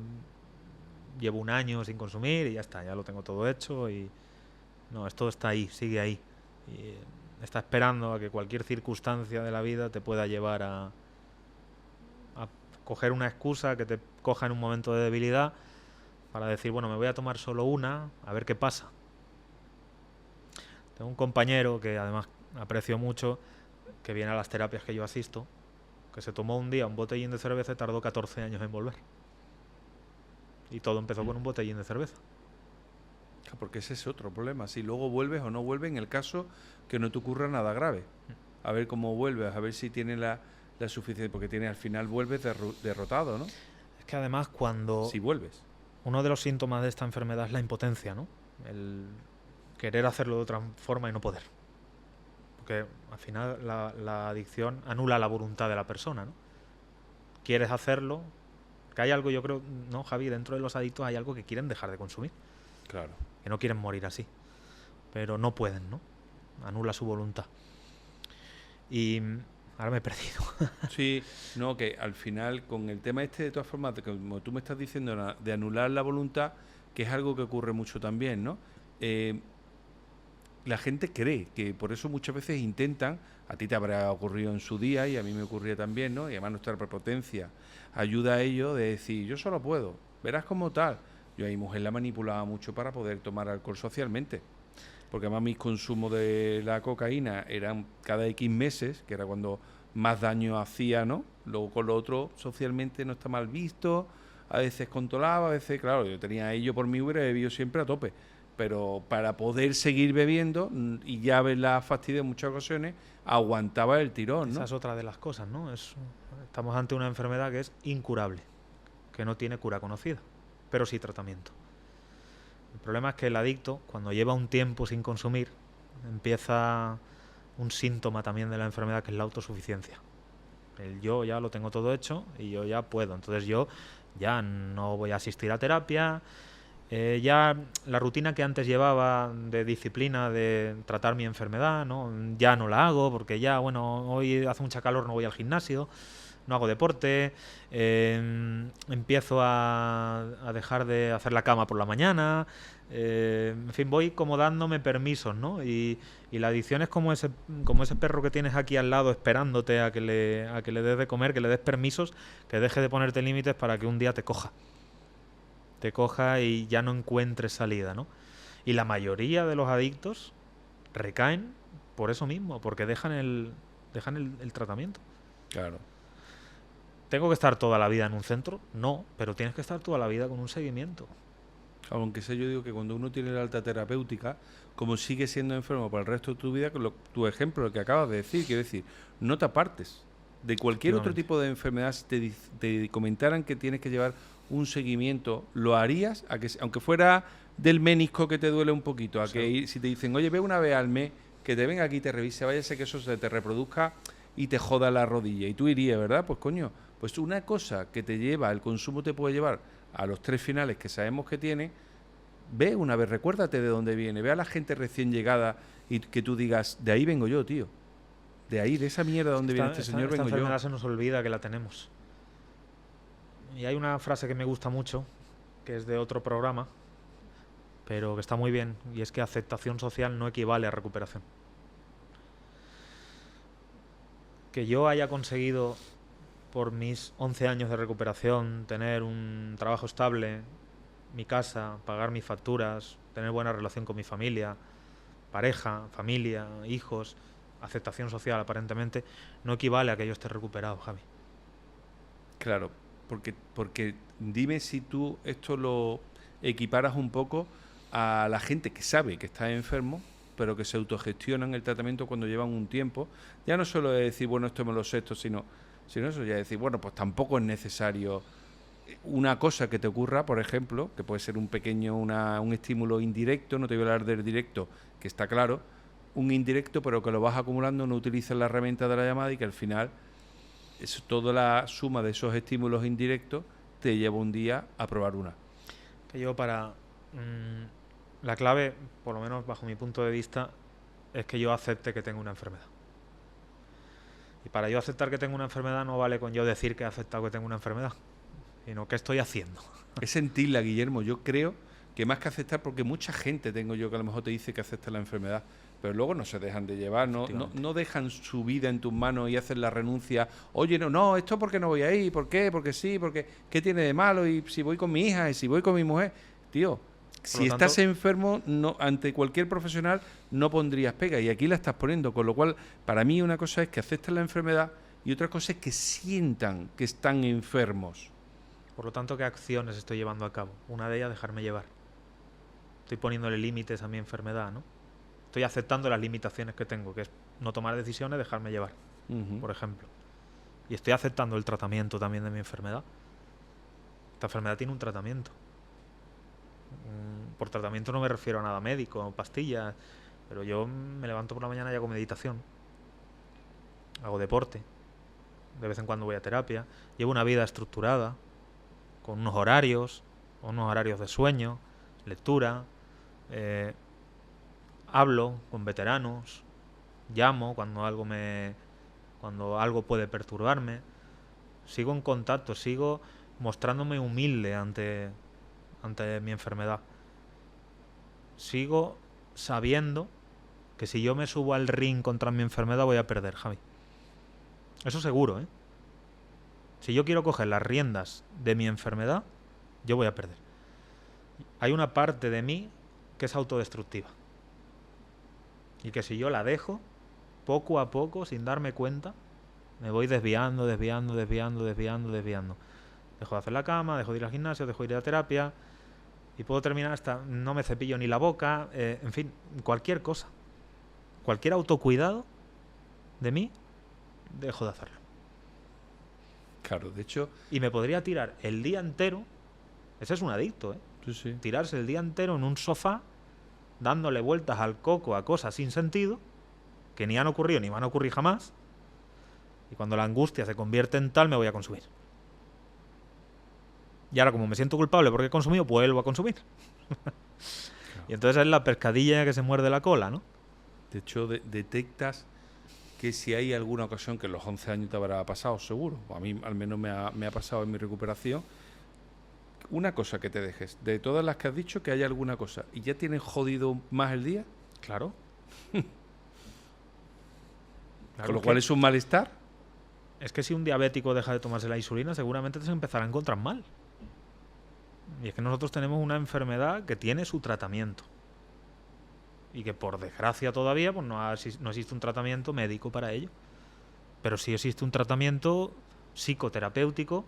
llevo un año sin consumir y ya está, ya lo tengo todo hecho y no, esto está ahí, sigue ahí y está esperando a que cualquier circunstancia de la vida te pueda llevar a coger una excusa que te coja en un momento de debilidad para decir, bueno, me voy a tomar solo una, a ver qué pasa. Tengo un compañero que además aprecio mucho, que viene a las terapias que yo asisto, que se tomó un día un botellín de cerveza y tardó 14 años en volver. Y todo empezó con un botellín de cerveza. Porque ese es otro problema. Si luego vuelves o no vuelves, en el caso que no te ocurra nada grave. A ver cómo vuelves, a ver si tiene la suficiencia, porque tienes al final vuelves derrotado, ¿no? Es que además cuando... Si vuelves. Uno de los síntomas de esta enfermedad es la impotencia, ¿no? El querer hacerlo de otra forma y no poder. Porque al final la adicción anula la voluntad de la persona, ¿no? Quieres hacerlo, que hay algo, yo creo, ¿no, Javi? Dentro de los adictos hay algo que quieren dejar de consumir. Claro. Que no quieren morir así. Pero no pueden, ¿no? Anula su voluntad. Y ahora me he perdido. Sí, no, que al final con el tema este, de todas formas, como tú me estás diciendo, de anular la voluntad, que es algo que ocurre mucho también, ¿no? La gente cree que por eso muchas veces intentan, a ti te habrá ocurrido en su día y a mí me ocurría también, ¿no? Y además nuestra prepotencia ayuda a ello de decir, yo solo puedo, verás como tal. Yo a mi mujer la manipulaba mucho para poder tomar alcohol socialmente, porque además mis consumos de la cocaína eran cada X meses, que era cuando más daño hacía, ¿no? Luego con lo otro socialmente no está mal visto, a veces controlaba, a veces, claro, yo tenía a ello por mí, hubiera bebido siempre a tope, pero para poder seguir bebiendo, y ya ver la fastidio en muchas ocasiones, aguantaba el tirón, ¿no? Esa es otra de las cosas, ¿no? Estamos ante una enfermedad que es incurable, que no tiene cura conocida, pero sí tratamiento. El problema es que el adicto, cuando lleva un tiempo sin consumir, empieza un síntoma también de la enfermedad, que es la autosuficiencia. El yo ya lo tengo todo hecho y yo ya puedo. Entonces yo ya no voy a asistir a terapia. Ya la rutina que antes llevaba de disciplina, de tratar mi enfermedad, ¿no? Ya no la hago porque ya, bueno, hoy hace mucha calor, no voy al gimnasio, no hago deporte, empiezo a dejar de hacer la cama por la mañana, en fin, voy como dándome permisos, ¿no? Y la adicción es como ese perro que tienes aquí al lado esperándote a que le des de comer, que le des permisos, que deje de ponerte límites para que un día te coja y ya no encuentres salida, ¿no? Y la mayoría de los adictos recaen por eso mismo, porque dejan el tratamiento. Claro. ¿Tengo que estar toda la vida en un centro? No, pero tienes que estar toda la vida con un seguimiento. Aunque sé, yo digo que cuando uno tiene la alta terapéutica, como sigue siendo enfermo para el resto de tu vida, tu ejemplo, el que acabas de decir, quiero decir, no te apartes de cualquier otro tipo de enfermedad. Si te comentaran que tienes que llevar un seguimiento, ¿lo harías? Aunque fuera del menisco que te duele un poquito, a que si te dicen, oye, ve una vez al mes, que te venga aquí y te revise, váyase que eso se te reproduzca y te joda la rodilla, y tú irías, ¿verdad? Pues coño, pues una cosa que te lleva, el consumo te puede llevar a los 3 finales que sabemos que tiene. Ve una vez, recuérdate de dónde viene, ve a la gente recién llegada y que tú digas, de ahí vengo yo, tío. De ahí, de esa mierda donde viene este señor, vengo yo. Esta enfermedad se nos olvida que la tenemos. Y hay una frase que me gusta mucho, que es de otro programa, pero que está muy bien, y es que aceptación social no equivale a recuperación. Que yo haya conseguido, por mis 11 años de recuperación, tener un trabajo estable, mi casa, pagar mis facturas, tener buena relación con mi familia, pareja, familia, hijos, aceptación social aparentemente, no equivale a que yo esté recuperado, Javi. Claro, porque dime si tú esto lo equiparas un poco a la gente que sabe que está enfermo, pero que se autogestionan el tratamiento cuando llevan un tiempo. Ya no solo es decir, bueno, esto me lo sé, esto, sino eso, ya decir, bueno, pues tampoco es necesario una cosa que te ocurra, por ejemplo, que puede ser un pequeño, un estímulo indirecto, no te voy a hablar del directo, que está claro, un indirecto, pero que lo vas acumulando, no utilizas la herramienta de la llamada y que al final toda la suma de esos estímulos indirectos te lleva un día a probar una. Que yo la clave, por lo menos bajo mi punto de vista, es que yo acepte que tengo una enfermedad. Y para yo aceptar que tengo una enfermedad no vale con yo decir que he aceptado que tengo una enfermedad, sino qué estoy haciendo. Es sentirla, Guillermo. Yo creo que más que aceptar, porque mucha gente tengo yo que a lo mejor te dice que acepta la enfermedad, pero luego no se dejan de llevar, no dejan su vida en tus manos y hacen la renuncia. Oye, no, esto porque no voy a ir, ¿por qué? Porque sí, porque ¿qué tiene de malo? Y si voy con mi hija, y si voy con mi mujer, tío, si estás enfermo, no, ante cualquier profesional no pondrías pega, y aquí la estás poniendo, con lo cual, para mí una cosa es que acepten la enfermedad y otra cosa es que sientan que están enfermos. Por lo tanto, ¿qué acciones estoy llevando a cabo? Una de ellas, dejarme llevar. Estoy poniéndole límites a mi enfermedad, ¿no? Estoy aceptando las limitaciones que tengo, que es no tomar decisiones, dejarme llevar, por ejemplo. Y estoy aceptando el tratamiento también de mi enfermedad. Esta enfermedad tiene un tratamiento. Por tratamiento no me refiero a nada médico, pastillas, pero yo me levanto por la mañana y hago meditación. Hago deporte. De vez en cuando voy a terapia. Llevo una vida estructurada, con unos horarios de sueño, lectura. Hablo con veteranos, llamo cuando algo puede perturbarme. Sigo en contacto, sigo mostrándome humilde ante mi enfermedad. Sigo sabiendo que si yo me subo al ring contra mi enfermedad voy a perder, Javi. Eso seguro, ¿eh? Si yo quiero coger las riendas de mi enfermedad, yo voy a perder. Hay una parte de mí que es autodestructiva. Y que si yo la dejo, poco a poco, sin darme cuenta, me voy desviando. Dejo de hacer la cama, dejo de ir al gimnasio, dejo de ir a la terapia. Y puedo terminar hasta no me cepillo ni la boca. En fin, cualquier cosa. Cualquier autocuidado de mí, dejo de hacerlo. Claro, de hecho... Y me podría tirar el día entero. Ese es un adicto, ¿eh? Sí. Tirarse el día entero en un sofá, dándole vueltas al coco a cosas sin sentido, que ni han ocurrido ni van a ocurrir jamás. Y cuando la angustia se convierte en tal, me voy a consumir. Y ahora, como me siento culpable porque he consumido, vuelvo a consumir. Claro. Y entonces es la pescadilla que se muerde la cola, ¿no? De hecho, detectas que si hay alguna ocasión, que en los 11 años te habrá pasado, seguro, a mí al menos me ha pasado en mi recuperación, una cosa que te dejes, de todas las que has dicho, que haya alguna cosa, y ya tienes jodido más el día. Claro. Con lo cual es un malestar. Es que si un diabético deja de tomarse la insulina, seguramente te empezará a encontrar mal. Y es que nosotros tenemos una enfermedad que tiene su tratamiento. Y que por desgracia todavía pues no existe un tratamiento médico para ello. Pero sí existe un tratamiento psicoterapéutico,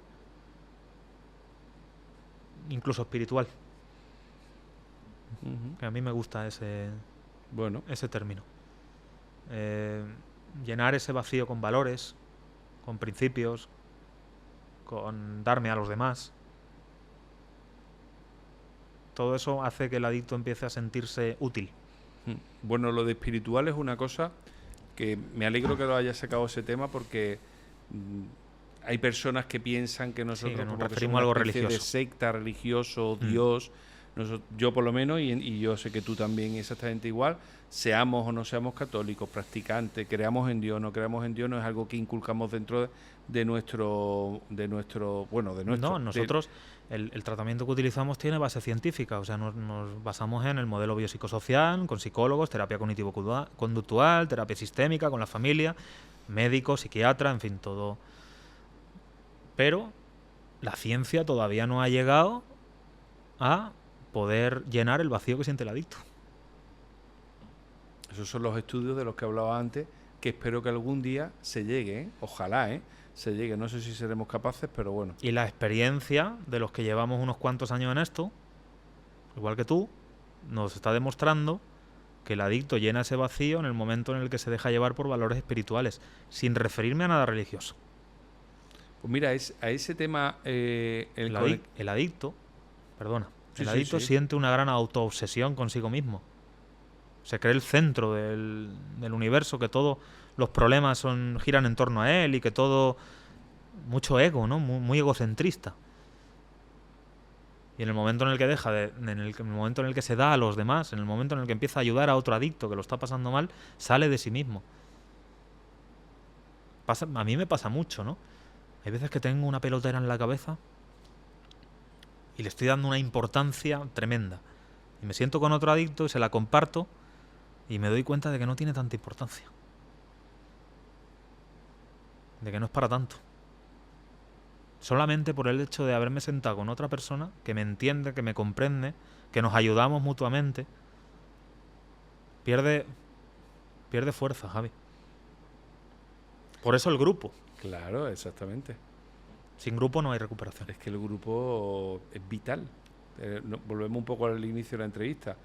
incluso espiritual. Que a mí me gusta ese término. Llenar ese vacío con valores, con principios, con darme a los demás. Todo eso hace que el adicto empiece a sentirse útil. Bueno, lo de espiritual es una cosa que me alegro que lo hayas sacado ese tema, porque hay personas que piensan que nosotros nos como referimos a algo religioso, de secta, religioso, Dios, yo por lo menos, y yo sé que tú también exactamente igual, seamos o no seamos católicos, practicantes, creamos en Dios, no creamos en Dios, no es algo que inculcamos dentro de nuestro. No, nosotros el tratamiento que utilizamos tiene base científica, o sea, nos basamos en el modelo biopsicosocial, con psicólogos, terapia cognitivo-conductual, terapia sistémica con la familia, médico, psiquiatra, en fin, todo. Pero la ciencia todavía no ha llegado a poder llenar el vacío que siente el adicto. Esos son los estudios de los que hablaba antes, que espero que algún día se llegue, ¿eh? Ojalá, se llegue. No sé si seremos capaces, pero bueno. Y la experiencia de los que llevamos unos cuantos años en esto, igual que tú, nos está demostrando que el adicto llena ese vacío en el momento en el que se deja llevar por valores espirituales, sin referirme a nada religioso. Pues mira, a ese tema... el adicto siente una gran autoobsesión consigo mismo. Se cree el centro del universo, que todos los problemas giran en torno a él y que todo... Mucho ego, ¿no? Muy egocentrista. Y en el momento en el que en el momento en el que se da a los demás, en el momento en el que empieza a ayudar a otro adicto que lo está pasando mal, sale de sí mismo. A mí me pasa mucho, ¿no? Hay veces que tengo una pelotera en la cabeza y le estoy dando una importancia tremenda. Y me siento con otro adicto y se la comparto y me doy cuenta de que no tiene tanta importancia. De que no es para tanto. Solamente por el hecho de haberme sentado con otra persona que me entiende, que me comprende, que nos ayudamos mutuamente, pierde fuerza, Javi. Por eso el grupo. Claro, exactamente. Sin grupo no hay recuperación. Es que el grupo es vital. Volvemos un poco al inicio de la entrevista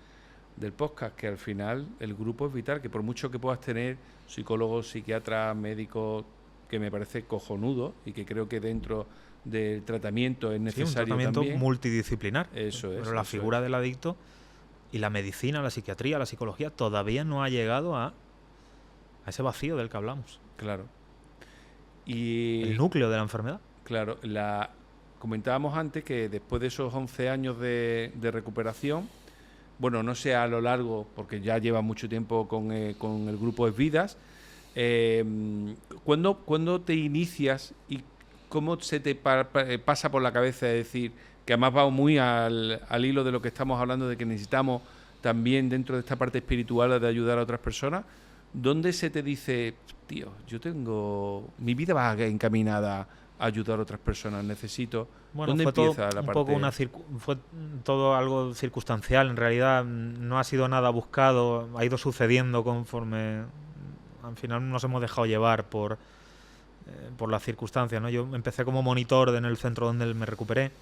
del podcast, que al final el grupo es vital, que por mucho que puedas tener psicólogos, psiquiatras, médicos, que me parece cojonudo y que creo que dentro del tratamiento es Sí, un necesario tratamiento también. multidisciplinar. Eso es. Pero la figura del adicto y la medicina, la psiquiatría, la psicología todavía no ha llegado a ese vacío del que hablamos. Claro. El Y núcleo de la enfermedad. claro, comentábamos antes que después de esos 11 años de recuperación, bueno, no sé a lo largo, porque ya lleva mucho tiempo con el grupo Esvidas, ¿cuándo te inicias y cómo se te pasa por la cabeza de decir, que además va muy al hilo de lo que estamos hablando, de que necesitamos también dentro de esta parte espiritual de ayudar a otras personas, ¿dónde se te dice, tío, mi vida va encaminada a ayudar a otras personas, necesito... Bueno, ¿Dónde fue todo empieza la un parte...? poco fue todo algo circunstancial. En realidad no ha sido nada buscado, ha ido sucediendo conforme al final nos hemos dejado llevar por las circunstancias, ¿no? Yo empecé como monitor en el centro donde me recuperé.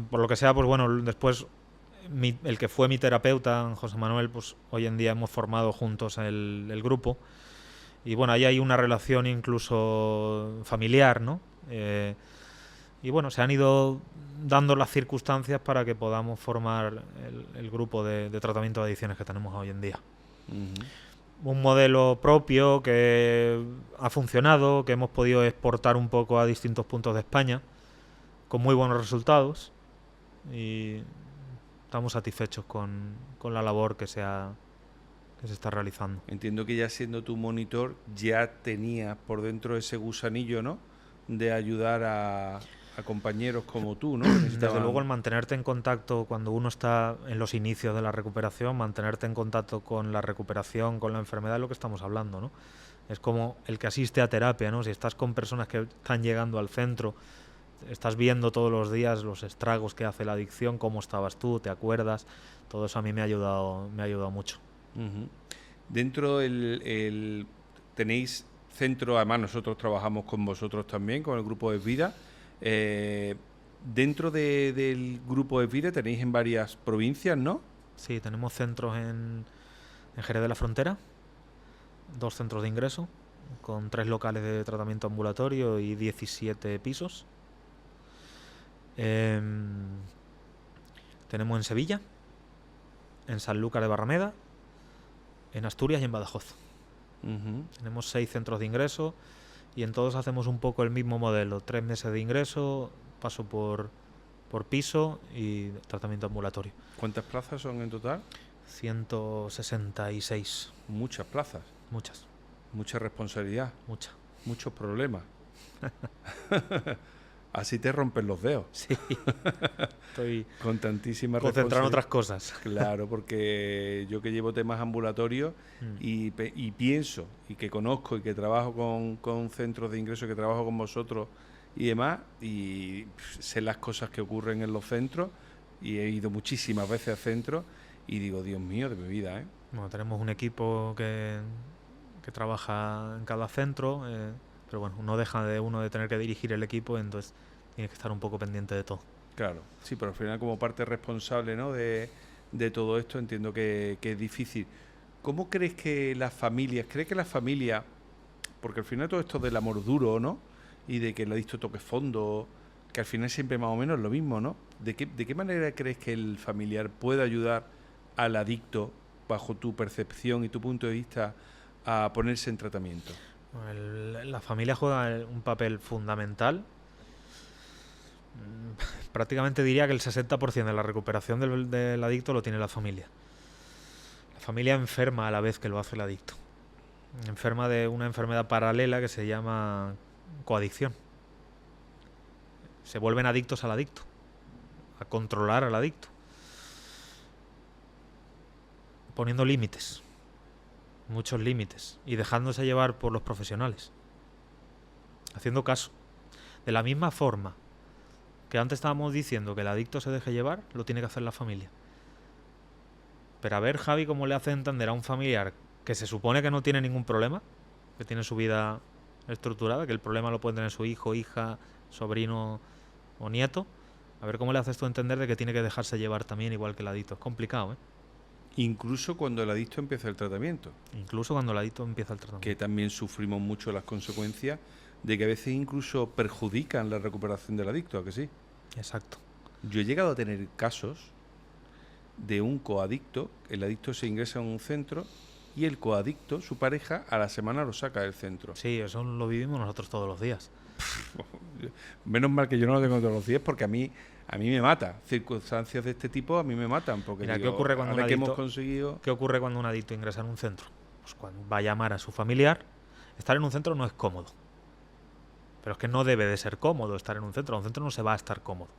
Por lo que sea, pues bueno, después el que fue mi terapeuta, José Manuel, pues hoy en día hemos formado juntos el grupo. Y bueno, ahí hay una relación incluso familiar, ¿no? Y bueno, se han ido dando las circunstancias para que podamos formar el grupo de tratamiento de adicciones que tenemos hoy en día. Un modelo propio que ha funcionado, que hemos podido exportar un poco a distintos puntos de España, con muy buenos resultados, y estamos satisfechos con la labor que se está realizando. Entiendo que ya siendo tu monitor ya tenías por dentro ese gusanillo, ¿no?, de ayudar a compañeros como tú, ¿no? Desde luego el mantenerte en contacto cuando uno está en los inicios de la recuperación, mantenerte en contacto con la recuperación, con la enfermedad, es lo que estamos hablando, ¿no? Es como el que asiste a terapia, ¿no? Si estás con personas que están llegando al centro, estás viendo todos los días los estragos que hace la adicción, cómo estabas tú, te acuerdas, todo eso a mí me ha ayudado mucho. Dentro tenéis centro, además nosotros trabajamos con vosotros también, con el grupo de Vida. Dentro del grupo de Vida tenéis en varias provincias, ¿no? Sí, tenemos centros en Jerez de la Frontera, 2 centros de ingreso, con 3 locales de tratamiento ambulatorio y 17 pisos. Tenemos en Sevilla, en Sanlúcar de Barrameda, en Asturias y en Badajoz. Tenemos 6 centros de ingreso y en todos hacemos un poco el mismo modelo: 3 meses de ingreso, paso por piso y tratamiento ambulatorio. ¿Cuántas plazas son en total? 166. Muchas plazas. Muchas. Mucha responsabilidad. Mucha. Muchos problemas. Así te rompen los dedos. Sí. Estoy con tantísimas concentrado en otras cosas. Claro, porque yo que llevo temas ambulatorios y pienso, y que conozco, y que trabajo con centros de ingreso, que trabajo con vosotros y demás, y sé las cosas que ocurren en los centros, y he ido muchísimas veces a centros, y digo, Dios mío, de mi vida, ¿eh? Bueno, tenemos un equipo que trabaja en cada centro, pero bueno, no deja de uno de tener que dirigir el equipo, entonces tiene que estar un poco pendiente de todo. Claro, sí, pero al final como parte responsable, ¿no?, de todo esto, entiendo que es difícil. ¿Cómo crees que las familias, porque al final todo esto del amor duro, ¿no?, y de que el adicto toque fondo, que al final siempre más o menos es lo mismo, ¿no? ¿De qué manera crees que el familiar puede ayudar al adicto, bajo tu percepción y tu punto de vista, a ponerse en tratamiento? La familia juega un papel fundamental. Prácticamente diría que el 60% de la recuperación del adicto lo tiene la familia. La familia enferma a la vez que lo hace el adicto. Enferma de una enfermedad paralela que se llama coadicción. Se vuelven adictos al adicto, a controlar al adicto, poniendo límites, muchos límites, y dejándose llevar por los profesionales, haciendo caso. De la misma forma que antes estábamos diciendo que el adicto se deje llevar, lo tiene que hacer la familia. Pero a ver, Javi, cómo le hace entender a un familiar que se supone que no tiene ningún problema, que tiene su vida estructurada, que el problema lo puede tener su hijo, hija, sobrino o nieto. A ver cómo le haces tú entender de que tiene que dejarse llevar también igual que el adicto. Es complicado, ¿eh? Incluso cuando el adicto empieza el tratamiento, Incluso cuando el adicto empieza el tratamiento. que también sufrimos mucho las consecuencias de que a veces incluso perjudican la recuperación del adicto, ¿a que sí? Exacto. Yo he llegado a tener casos de un coadicto, el adicto se ingresa en un centro y el coadicto, su pareja, a la semana lo saca del centro. Sí, eso lo vivimos nosotros todos los días. Menos mal que yo no lo tengo todos los días porque a mí me mata. Circunstancias de este tipo a mí me matan. Porque Mira, digo, ¿qué ocurre cuando un ahora que adicto, hemos conseguido... ¿qué ocurre cuando un adicto ingresa en un centro? Pues cuando va a llamar a su familiar. Estar en un centro no es cómodo. Pero es que no debe de ser cómodo estar en un centro. En un centro no se va a estar cómodo.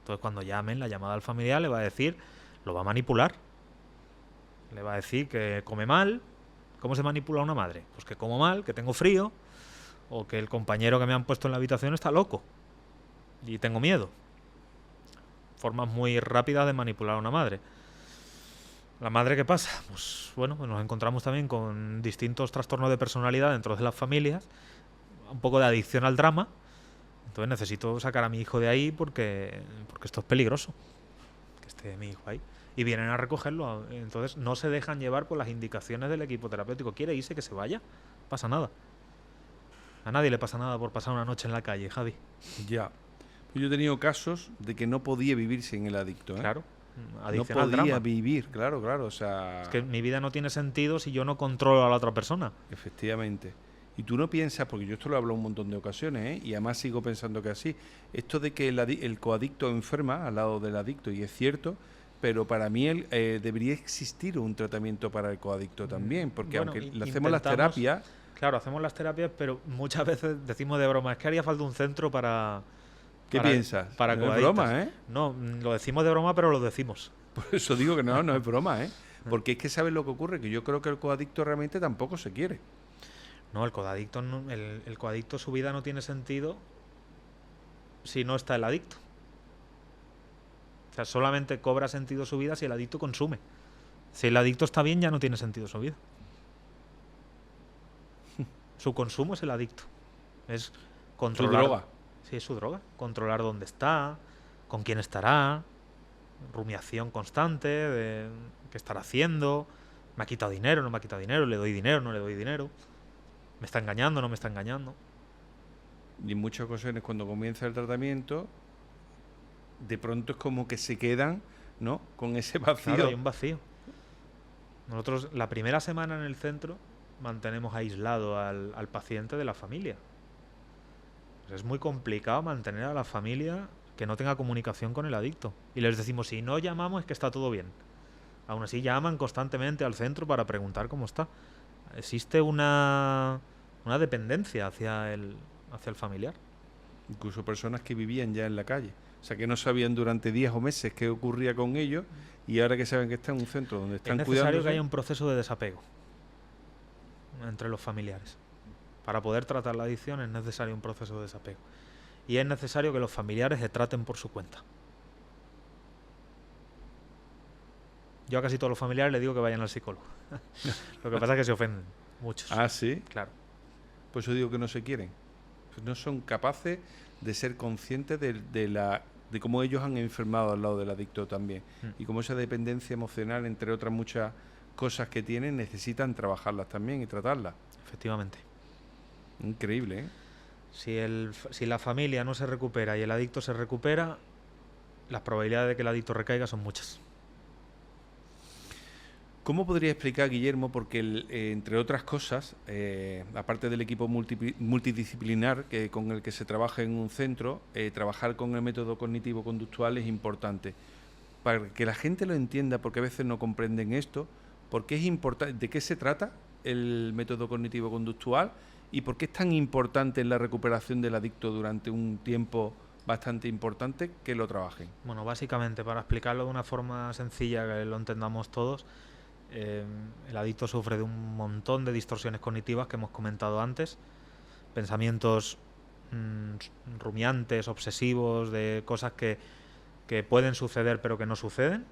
Entonces cuando llamen, la llamada al familiar le va a decir, lo va a manipular. Le va a decir que come mal. ¿Cómo se manipula a una madre? Pues que como mal, que tengo frío, o que el compañero que me han puesto en la habitación está loco y tengo miedo. Formas muy rápidas de manipular a una madre. ¿La madre qué pasa? Pues bueno, pues nos encontramos también con distintos trastornos de personalidad dentro de las familias, un poco de adicción al drama. Entonces necesito sacar a mi hijo de ahí porque esto es peligroso, que esté mi hijo ahí. Y vienen a recogerlo. Entonces no se dejan llevar por las indicaciones del equipo terapéutico. ¿Quiere irse? Que se vaya. No pasa nada. A nadie le pasa nada por pasar una noche en la calle, Javi. Ya. Yo he tenido casos de que no podía vivir sin el adicto. Claro. No Adicción al podía drama. vivir, claro. O sea, Es que mi vida no tiene sentido si yo no controlo a la otra persona. efectivamente. Y tú no piensas, porque yo esto lo he hablado un montón de ocasiones, ¿eh? Y además sigo pensando que así, esto de que el coadicto enferma al lado del adicto, y es cierto, pero para mí debería existir un tratamiento para el coadicto también, porque Bueno, aunque le hacemos las intentamos- terapias, Claro, hacemos las terapias, pero muchas veces decimos de broma, es que haría falta un centro para... ¿qué piensas? Para No es coadictos. broma, ¿eh? No, lo decimos de broma, pero lo decimos. Por eso digo que no es broma, ¿eh? Porque es que sabes lo que ocurre, que yo creo que el coadicto realmente tampoco se quiere. No, el coadicto, el coadicto, su vida no tiene sentido si no está el adicto. O sea, solamente cobra sentido su vida si el adicto consume. Si el adicto está bien, ya no tiene sentido su vida. Su consumo es el adicto. Es controlar. Su droga. Sí, es su droga. Controlar dónde está, con quién estará, rumiación constante de qué estará haciendo, me ha quitado dinero, no me ha quitado dinero, le doy dinero, no le doy dinero, me está engañando, no me está engañando. Y en muchas ocasiones cuando comienza el tratamiento, de pronto es como que se quedan, ¿no? Con ese vacío. Claro, hay un vacío. Nosotros la primera semana en el centro mantenemos aislado al paciente de la familia. Pues es muy complicado mantener a la familia que no tenga comunicación con el adicto. Y les decimos, si no llamamos es que está todo bien. Aún así llaman constantemente al centro para preguntar cómo está. Existe una dependencia hacia el familiar. Incluso personas que vivían ya en la calle. O sea, que no sabían durante días o meses qué ocurría con ellos y ahora que saben que está en un centro donde están Es necesario cuidándose... que haya un proceso de desapego entre los familiares. Para poder tratar la adicción es necesario un proceso de desapego. Y es necesario que los familiares se traten por su cuenta. Yo a casi todos los familiares les digo que vayan al psicólogo. Lo que pasa es que se ofenden muchos. Ah, sí. Claro. Pues yo digo que no se quieren. Pues no son capaces de ser conscientes de cómo ellos han enfermado al lado del adicto también. Y cómo esa dependencia emocional, entre otras muchas cosas que tienen, necesitan trabajarlas también y tratarlas. Efectivamente. Increíble, ¿eh? Si la familia no se recupera y el adicto se recupera, las probabilidades de que el adicto recaiga son muchas. ¿Cómo podría explicar, Guillermo, porque entre otras cosas, aparte del equipo multidisciplinar con el que se trabaja en un centro, trabajar con el método cognitivo-conductual es importante? Para que la gente lo entienda, porque a veces no comprenden esto, ¿por qué es importante? ¿De qué se trata el método cognitivo-conductual? ¿Y por qué es tan importante en la recuperación del adicto durante un tiempo bastante importante que lo trabajen? Bueno, básicamente, para explicarlo de una forma sencilla que lo entendamos todos, el adicto sufre de un montón de distorsiones cognitivas que hemos comentado antes, pensamientos rumiantes, obsesivos, de cosas que pueden suceder pero que no suceden.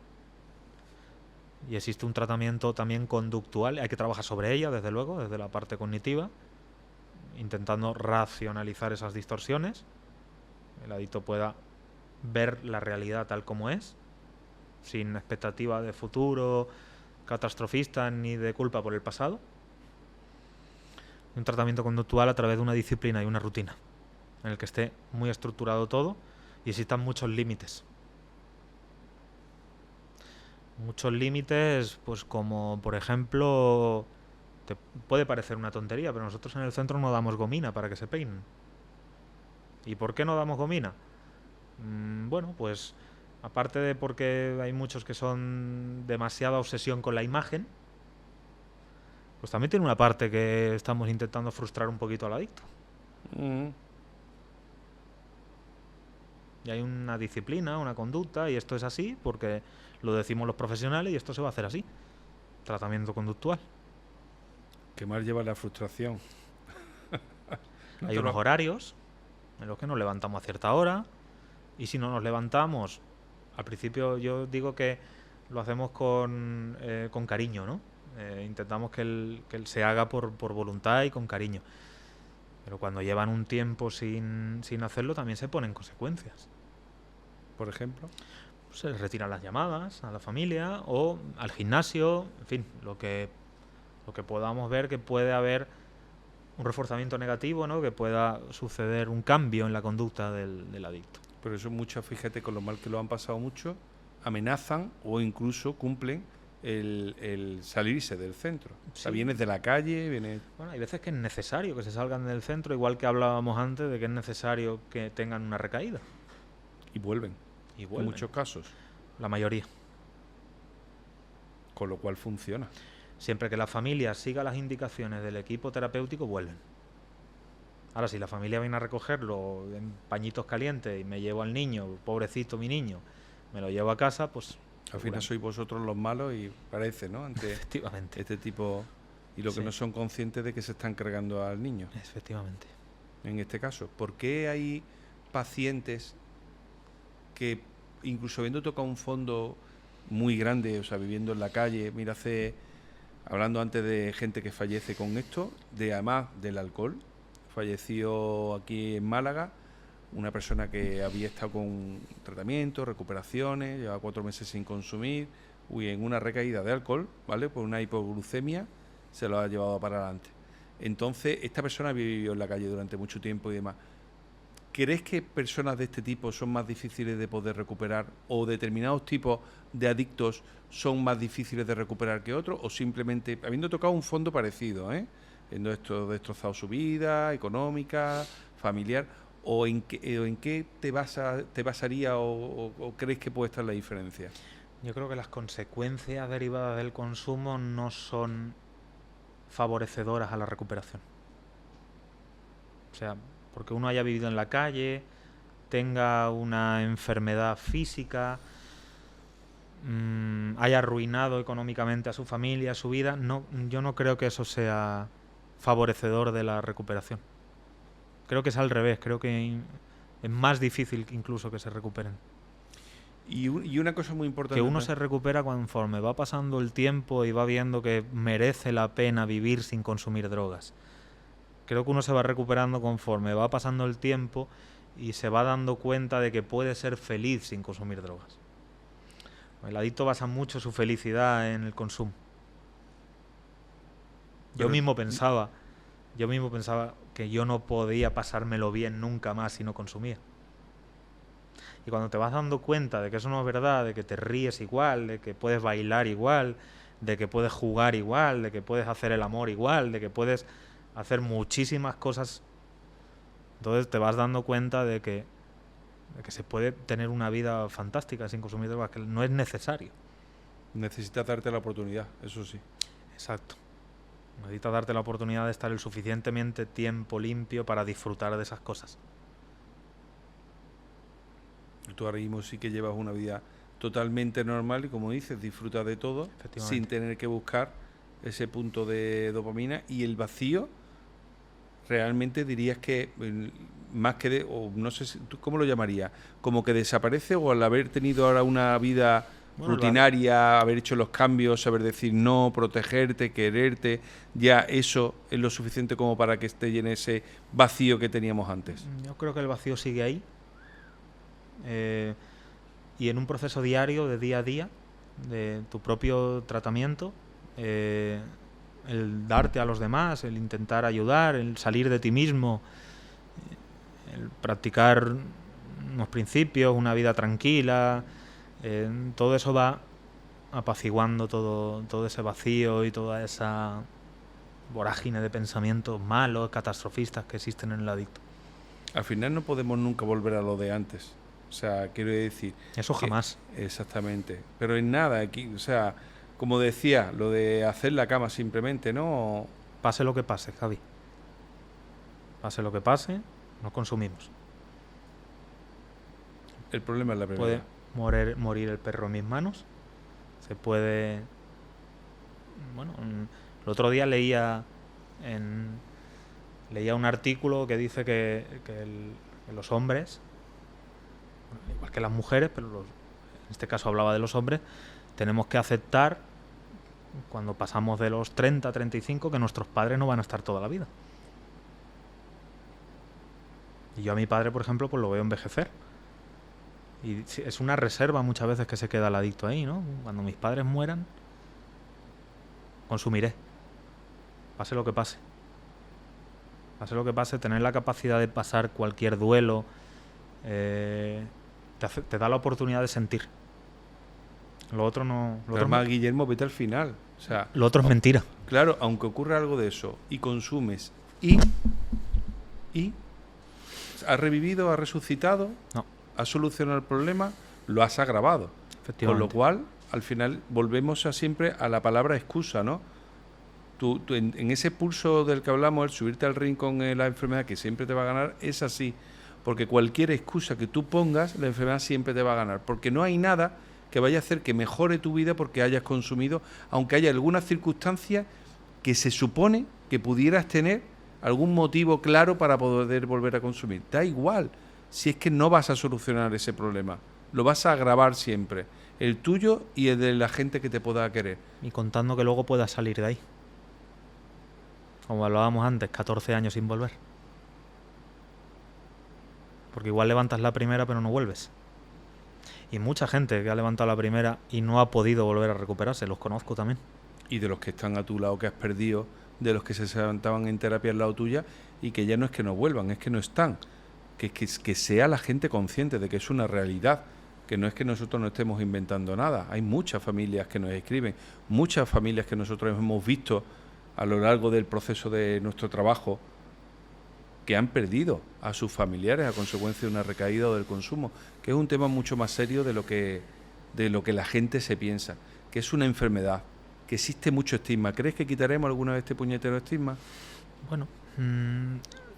Y existe un tratamiento también conductual, hay que trabajar sobre ella, desde luego, desde la parte cognitiva, intentando racionalizar esas distorsiones, el adicto pueda ver la realidad tal como es sin expectativa de futuro, catastrofista ni de culpa por el pasado. Un tratamiento conductual a través de una disciplina y una rutina, en el que esté muy estructurado todo y existan muchos límites. Muchos límites, pues como por ejemplo, te puede parecer una tontería, pero nosotros en el centro no damos gomina para que se peinen. ¿Y por qué no damos gomina? Bueno, pues aparte de porque hay muchos que son demasiada obsesión con la imagen, pues también tiene una parte que estamos intentando frustrar un poquito al adicto. Y hay una disciplina, una conducta, y esto es así porque lo decimos los profesionales y esto se va a hacer así. Tratamiento conductual. ¿Qué más lleva la frustración? Hay unos horarios en los que nos levantamos a cierta hora, y si no nos levantamos, al principio yo digo que lo hacemos con cariño, ¿no? Intentamos que él se haga por voluntad y con cariño. Pero cuando llevan un tiempo sin hacerlo, también se ponen consecuencias. Por ejemplo, se les retiran las llamadas a la familia o al gimnasio, en fin, lo que podamos ver que puede haber un reforzamiento negativo, ¿no? Que pueda suceder un cambio en la conducta del adicto. Pero eso muchos, fíjate, con lo mal que lo han pasado mucho, amenazan o incluso cumplen el salirse del centro. Sí. O sea, vienes de la calle, vienes... Bueno, hay veces que es necesario que se salgan del centro, igual que hablábamos antes de que es necesario que tengan una recaída. Y vuelven. En muchos casos. La mayoría. Con lo cual funciona. Siempre que la familia siga las indicaciones del equipo terapéutico, vuelven. Ahora, si la familia viene a recogerlo en pañitos calientes y me llevo al niño, pobrecito mi niño, me lo llevo a casa, pues... Al final sois vosotros los malos y parece, ¿no? Ante efectivamente. Este tipo... Y lo que no son conscientes de que se están cargando al niño. Efectivamente. En este caso, ¿por qué hay pacientes que, incluso habiendo tocado un fondo muy grande, o sea, viviendo en la calle, mira, hablando antes de gente que fallece con esto, además del alcohol, falleció aquí en Málaga una persona que había estado con tratamiento, recuperaciones, llevaba 4 meses sin consumir, en una recaída de alcohol, ¿vale? Por una hipoglucemia, se lo ha llevado para adelante. Entonces, esta persona vivió en la calle durante mucho tiempo y demás. ¿Crees que personas de este tipo son más difíciles de poder recuperar o determinados tipos de adictos son más difíciles de recuperar que otros? O simplemente, habiendo tocado un fondo parecido, habiendo destrozado su vida económica, familiar, ¿o en qué te basaría o crees que puede estar la diferencia? Yo creo que las consecuencias derivadas del consumo no son favorecedoras a la recuperación. O sea, porque uno haya vivido en la calle, tenga una enfermedad física, haya arruinado económicamente a su familia, a su vida, yo no creo que eso sea favorecedor de la recuperación. Creo que es al revés, creo que es más difícil incluso que se recuperen. Y una cosa muy importante... Que uno se recupera conforme va pasando el tiempo y va viendo que merece la pena vivir sin consumir drogas. Creo que uno se va recuperando conforme va pasando el tiempo y se va dando cuenta de que puede ser feliz sin consumir drogas. El adicto basa mucho su felicidad en el consumo. Yo mismo pensaba que yo no podía pasármelo bien nunca más si no consumía. Y cuando te vas dando cuenta de que eso no es verdad, de que te ríes igual, de que puedes bailar igual, de que puedes jugar igual, de que puedes hacer el amor igual, de que puedes hacer muchísimas cosas, entonces te vas dando cuenta de que se puede tener una vida fantástica sin consumir drogas, que no es necesario. Necesitas darte la oportunidad, eso sí. Exacto. Necesitas darte la oportunidad de estar el suficientemente tiempo limpio para disfrutar de esas cosas. Tú ahora mismo sí que llevas una vida totalmente normal y, como dices, disfrutas de todo sin tener que buscar ese punto de dopamina. Y el vacío, realmente dirías que más que o no sé, ¿tú cómo lo llamarías? ¿Como que desaparece o al haber tenido ahora una vida rutinaria, haber hecho los cambios, saber decir no, protegerte, quererte, ya eso es lo suficiente como para que esté lleno ese vacío que teníamos antes? Yo creo que el vacío sigue ahí. y en un proceso diario, de día a día, de tu propio tratamiento, el darte a los demás, el intentar ayudar, el salir de ti mismo, el practicar unos principios, una vida tranquila, todo eso va apaciguando todo ese vacío y toda esa vorágine de pensamientos malos, catastrofistas que existen en el adicto. Al final no podemos nunca volver a lo de antes. O sea, quiero decir... Eso jamás. Exactamente. Pero en nada, aquí, o sea, como decía, lo de hacer la cama simplemente, ¿no? Pase lo que pase, Javi. Pase lo que pase, nos consumimos. El problema es la primera. Puede morir el perro en mis manos. Se puede... Bueno, el otro día leía un artículo que dice que los hombres, igual que las mujeres, pero en este caso hablaba de los hombres, tenemos que aceptar, cuando pasamos de los 30 a 35, que nuestros padres no van a estar toda la vida. Y yo a mi padre, por ejemplo, pues lo veo envejecer. Y es una reserva muchas veces que se queda el adicto ahí, ¿no? Cuando mis padres mueran, consumiré. Pase lo que pase. Pase lo que pase, tener la capacidad de pasar cualquier duelo te da la oportunidad de sentir. Lo otro no... Pero además, Guillermo, vete al final. O sea, lo otro es mentira. Claro, aunque ocurra algo de eso y consumes y has revivido, has resucitado, no, has solucionado el problema, lo has agravado. Con lo cual, al final, volvemos siempre a la palabra excusa, ¿no? Tú en ese pulso del que hablamos, el subirte al ring con la enfermedad que siempre te va a ganar, es así. Porque cualquier excusa que tú pongas, la enfermedad siempre te va a ganar. Porque no hay nada que vaya a hacer que mejore tu vida porque hayas consumido, aunque haya alguna circunstancia que se supone que pudieras tener algún motivo claro para poder volver a consumir. Da igual, si es que no vas a solucionar ese problema. Lo vas a agravar siempre. El tuyo y el de la gente que te pueda querer. Y contando que luego puedas salir de ahí. Como hablábamos antes, 14 años sin volver. Porque igual levantas la primera pero no vuelves. Y mucha gente que ha levantado la primera y no ha podido volver a recuperarse, los conozco también. Y de los que están a tu lado que has perdido, de los que se levantaban en terapia al lado tuya y que ya no es que no vuelvan, es que no están. Que sea la gente consciente de que es una realidad, que no es que nosotros no estemos inventando nada. Hay muchas familias que nos escriben, muchas familias que nosotros hemos visto a lo largo del proceso de nuestro trabajo que han perdido a sus familiares a consecuencia de una recaída o del consumo, que es un tema mucho más serio de lo que la gente se piensa, que es una enfermedad, que existe mucho estigma. ¿Crees que quitaremos alguna vez este puñetero estigma? Bueno,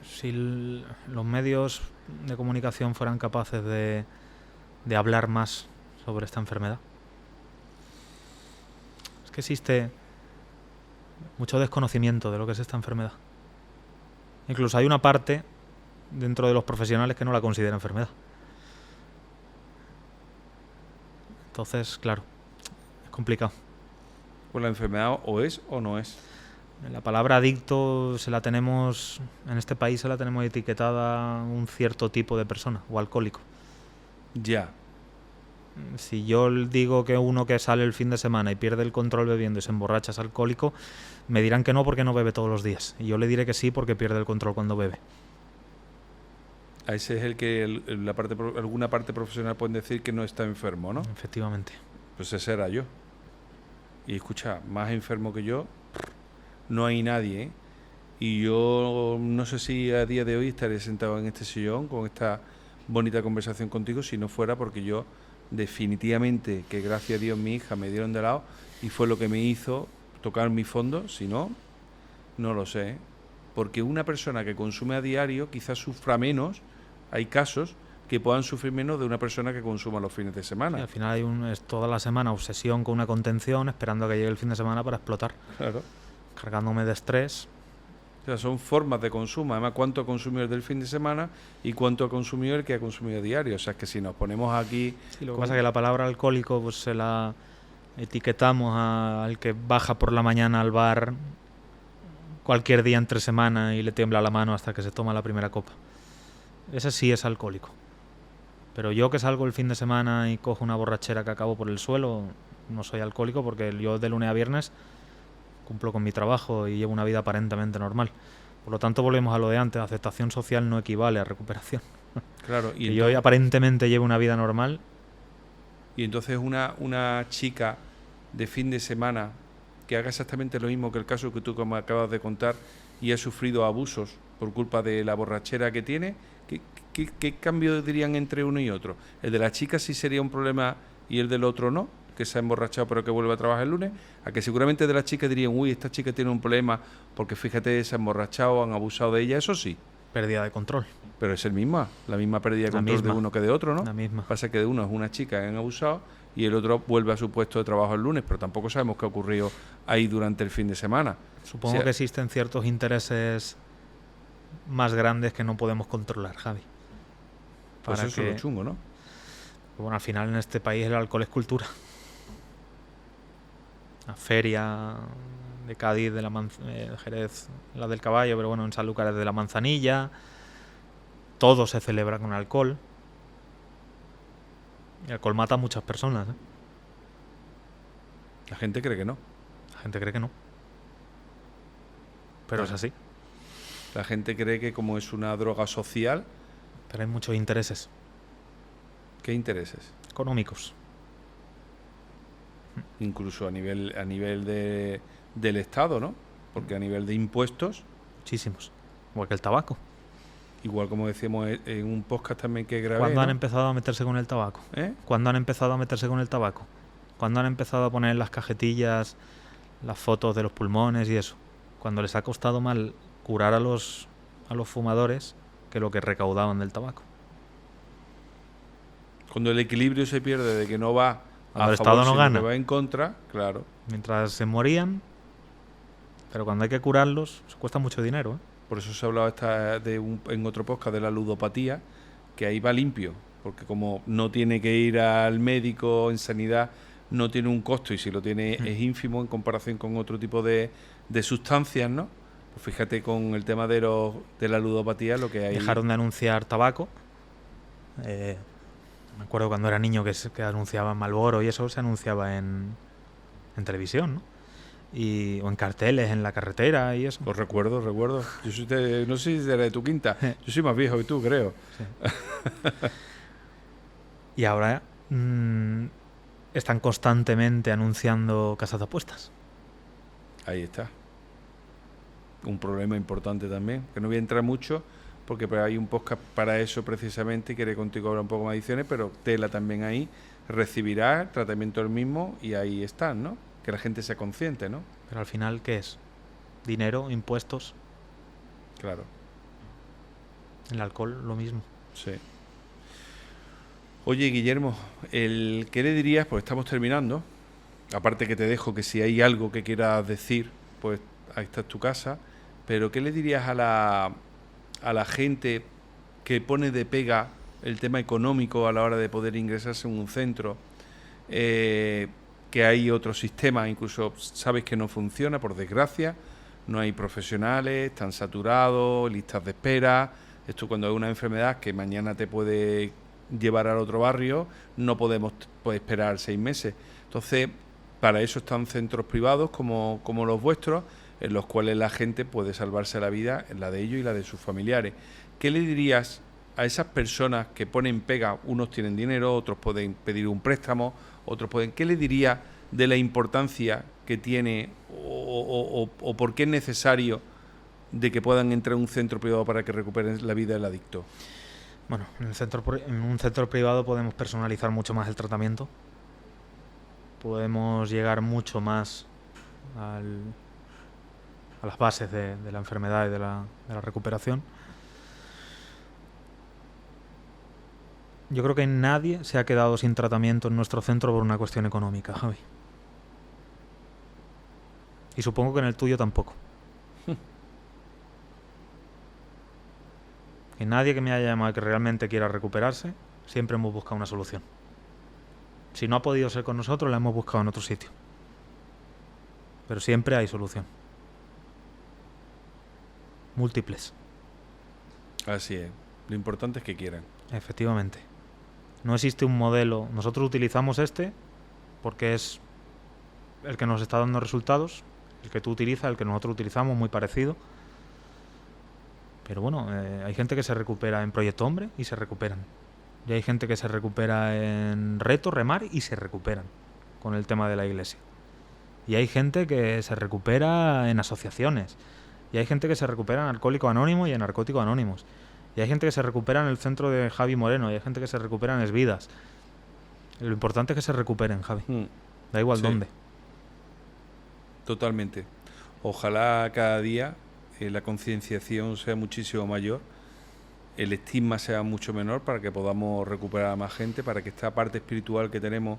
si los medios de comunicación fueran capaces de hablar más sobre esta enfermedad. Es que existe mucho desconocimiento de lo que es esta enfermedad. Incluso hay una parte dentro de los profesionales que no la considera enfermedad. Entonces, claro, es complicado. Pues la enfermedad o es o no es. La palabra adicto en este país se la tenemos etiquetada a un cierto tipo de persona, o alcohólico. Ya. Si yo digo que uno que sale el fin de semana y pierde el control bebiendo y se emborracha es alcohólico, me dirán que no porque no bebe todos los días. Y yo le diré que sí porque pierde el control cuando bebe. A ese es el que alguna parte profesional pueden decir que no está enfermo, ¿no? Efectivamente. Pues ese era yo. Y escucha, más enfermo que yo no hay nadie, ¿eh? Y yo no sé si a día de hoy estaré sentado en este sillón con esta bonita conversación contigo si no fuera porque yo definitivamente, que gracias a Dios mi hija me dieron de lado y fue lo que me hizo tocar mi fondo. Si no, no lo sé, ¿eh? Porque una persona que consume a diario quizás sufra menos. Hay casos que puedan sufrir menos de una persona que consuma los fines de semana. Sí, al final es toda la semana obsesión con una contención, esperando a que llegue el fin de semana para explotar. Claro. Cargándome de estrés. O sea, son formas de consumo. Además, cuánto ha consumido el del fin de semana y cuánto ha consumido el que ha consumido a diario. O sea, es que si nos ponemos aquí... Sí, lo que pasa es que la palabra alcohólico pues se la etiquetamos al que baja por la mañana al bar cualquier día entre semana y le tiembla la mano hasta que se toma la primera copa. Ese sí es alcohólico. Pero yo que salgo el fin de semana y cojo una borrachera que acabo por el suelo, no soy alcohólico porque yo de lunes a viernes cumplo con mi trabajo y llevo una vida aparentemente normal. Por lo tanto, volvemos a lo de antes, aceptación social no equivale a recuperación. Claro, y yo aparentemente llevo una vida normal. Y entonces una chica de fin de semana que haga exactamente lo mismo que el caso que tú me acabas de contar y ha sufrido abusos por culpa de la borrachera que tiene, ¿qué cambio dirían entre uno y otro? ¿El de la chica sí sería un problema y el del otro no? Que se ha emborrachado pero que vuelve a trabajar el lunes, a que seguramente de la chica dirían, uy, esta chica tiene un problema porque fíjate, se ha emborrachado, han abusado de ella, eso sí. Pérdida de control. Pero es la misma pérdida de control de uno que de otro, ¿no? La misma. Pasa que de uno es una chica que han abusado y el otro vuelve a su puesto de trabajo el lunes, pero tampoco sabemos qué ha ocurrido ahí durante el fin de semana. Supongo que existen ciertos intereses más grandes que no podemos controlar, Javi. Pues eso es lo chungo, ¿no? Bueno, al final en este país el alcohol es cultura. La feria de Cádiz, de Jerez, la del Caballo, pero bueno, en Sanlúcar es de la Manzanilla. Todo se celebra con alcohol. El alcohol mata a muchas personas, ¿eh? La gente cree que no. La gente cree que no. Pero es así. La gente cree que como es una droga social... Pero hay muchos intereses. ¿Qué intereses? Económicos. Incluso a nivel del Estado, ¿no? Porque a nivel de impuestos... Muchísimos. Igual que el tabaco. Igual como decíamos en un podcast también que grabé, ¿Cuándo ¿no? han empezado a meterse con el tabaco? ¿Cuándo han empezado a meterse con el tabaco? ¿Cuándo han empezado a poner en las cajetillas las fotos de los pulmones y eso? Cuando les ha costado mal curar a los fumadores que lo que recaudaban del tabaco. Cuando el equilibrio se pierde de que no va a favor, no gana, que va en contra, claro. Mientras se morían, pero cuando hay que curarlos, se cuesta mucho dinero, ¿eh? Por eso se hablaba en otro podcast de la ludopatía, que ahí va limpio, porque como no tiene que ir al médico en sanidad, no tiene un costo y si lo tiene es ínfimo en comparación con otro tipo de sustancias, ¿no? Pues fíjate con el tema de la ludopatía lo que hay. Dejaron de anunciar tabaco. Me acuerdo cuando era niño que anunciaban Marlboro y eso se anunciaba en televisión, ¿no? O en carteles en la carretera y eso. Pues recuerdo. Yo no sé si era de tu quinta. Yo soy más viejo que tú, creo. Sí. Y ahora están constantemente anunciando casas de apuestas. Ahí está. Un problema importante también, que no voy a entrar mucho, porque hay un podcast para eso precisamente y quiere contigo hablar un poco más de ediciones, pero tela también ahí, recibirá tratamiento el mismo y ahí están, ¿no? Que la gente sea consciente, ¿no? Pero al final, ¿qué es? Dinero, impuestos. Claro. El alcohol, lo mismo. Sí. Oye, Guillermo, ¿qué le dirías? Pues estamos terminando. Aparte que te dejo que si hay algo que quieras decir, pues ahí está tu casa. Pero ¿qué le dirías a la gente que pone de pega el tema económico a la hora de poder ingresarse en un centro? Que hay otro sistema, incluso sabes que no funciona, por desgracia. No hay profesionales, están saturados, listas de espera. Esto cuando hay una enfermedad que mañana te puede llevar al otro barrio, no podemos esperar 6 meses. Entonces, para eso están centros privados como los vuestros, en los cuales la gente puede salvarse la vida, la de ellos y la de sus familiares. ¿Qué le dirías a esas personas que ponen pega? Unos tienen dinero, otros pueden pedir un préstamo, otros pueden... ¿Qué le dirías de la importancia que tiene o por qué es necesario de que puedan entrar a un centro privado para que recuperen la vida del adicto? Bueno, en un centro privado podemos personalizar mucho más el tratamiento. Podemos llegar mucho más a las bases de la enfermedad y de la recuperación. Yo creo que nadie se ha quedado sin tratamiento en nuestro centro por una cuestión económica, Javi. Y supongo que en el tuyo tampoco. Que nadie que me haya llamado que realmente quiera recuperarse, siempre hemos buscado una solución. Si no ha podido ser con nosotros, la hemos buscado en otro sitio. Pero siempre hay solución. Múltiples. Así es. Lo importante es que quieran. Efectivamente. No existe un modelo. Nosotros utilizamos este porque es el que nos está dando resultados, el que tú utilizas, el que nosotros utilizamos, muy parecido. Pero bueno, hay gente que se recupera en Proyecto Hombre y se recuperan. Y hay gente que se recupera en Reto, Remar y se recuperan con el tema de la iglesia. Y hay gente que se recupera en asociaciones. Y hay gente que se recupera en Alcohólicos Anónimos y en Narcóticos Anónimos. Y hay gente que se recupera en el centro de Javi Moreno. Y hay gente que se recupera en Esvidas. Lo importante es que se recuperen, Javi. Da igual dónde. Totalmente. Ojalá cada día la concienciación sea muchísimo mayor, el estigma sea mucho menor, para que podamos recuperar a más gente, para que esta parte espiritual que tenemos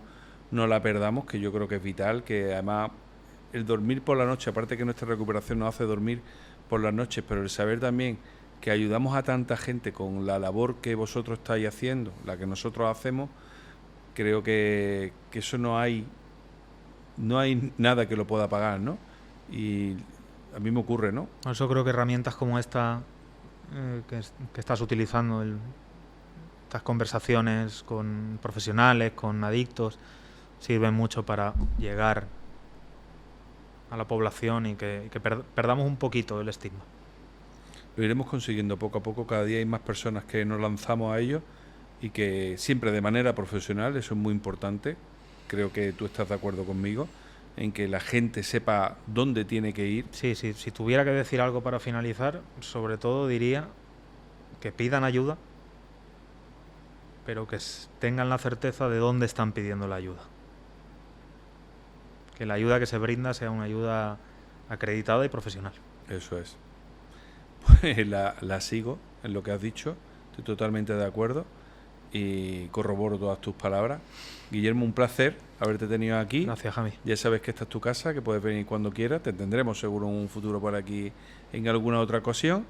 no la perdamos, que yo creo que es vital, que además el dormir por la noche, aparte que nuestra recuperación nos hace dormir por las noches, pero el saber también que ayudamos a tanta gente con la labor que vosotros estáis haciendo, la que nosotros hacemos, creo que eso no hay nada que lo pueda pagar, ¿no? Y a mí me ocurre, ¿no? Por eso creo que herramientas como esta que estás utilizando, estas conversaciones con profesionales, con adictos, sirven mucho para llegar a la población y que perdamos un poquito el estigma. Lo iremos consiguiendo poco a poco. Cada día hay más personas que nos lanzamos a ello, y que siempre de manera profesional. Eso es muy importante. Creo que tú estás de acuerdo conmigo en que la gente sepa dónde tiene que ir. Sí, si tuviera que decir algo para finalizar, sobre todo diría que pidan ayuda, pero que tengan la certeza de dónde están pidiendo la ayuda. Que la ayuda que se brinda sea una ayuda acreditada y profesional. Eso es. Pues la sigo en lo que has dicho, estoy totalmente de acuerdo y corroboro todas tus palabras. Guillermo, un placer haberte tenido aquí. Gracias, Javi. Ya sabes que esta es tu casa, que puedes venir cuando quieras. Te tendremos seguro en un futuro por aquí en alguna otra ocasión.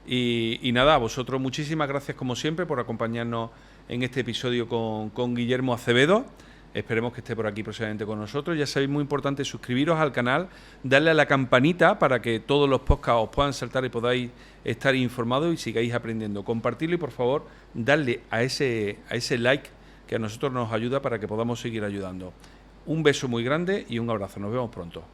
Y nada, a vosotros muchísimas gracias como siempre por acompañarnos en este episodio con Guillermo Acevedo. Esperemos que esté por aquí próximamente con nosotros. Ya sabéis, muy importante, suscribiros al canal, darle a la campanita para que todos los podcasts os puedan saltar y podáis estar informados y sigáis aprendiendo. Compartirlo y, por favor, darle a ese like, que a nosotros nos ayuda para que podamos seguir ayudando. Un beso muy grande y un abrazo. Nos vemos pronto.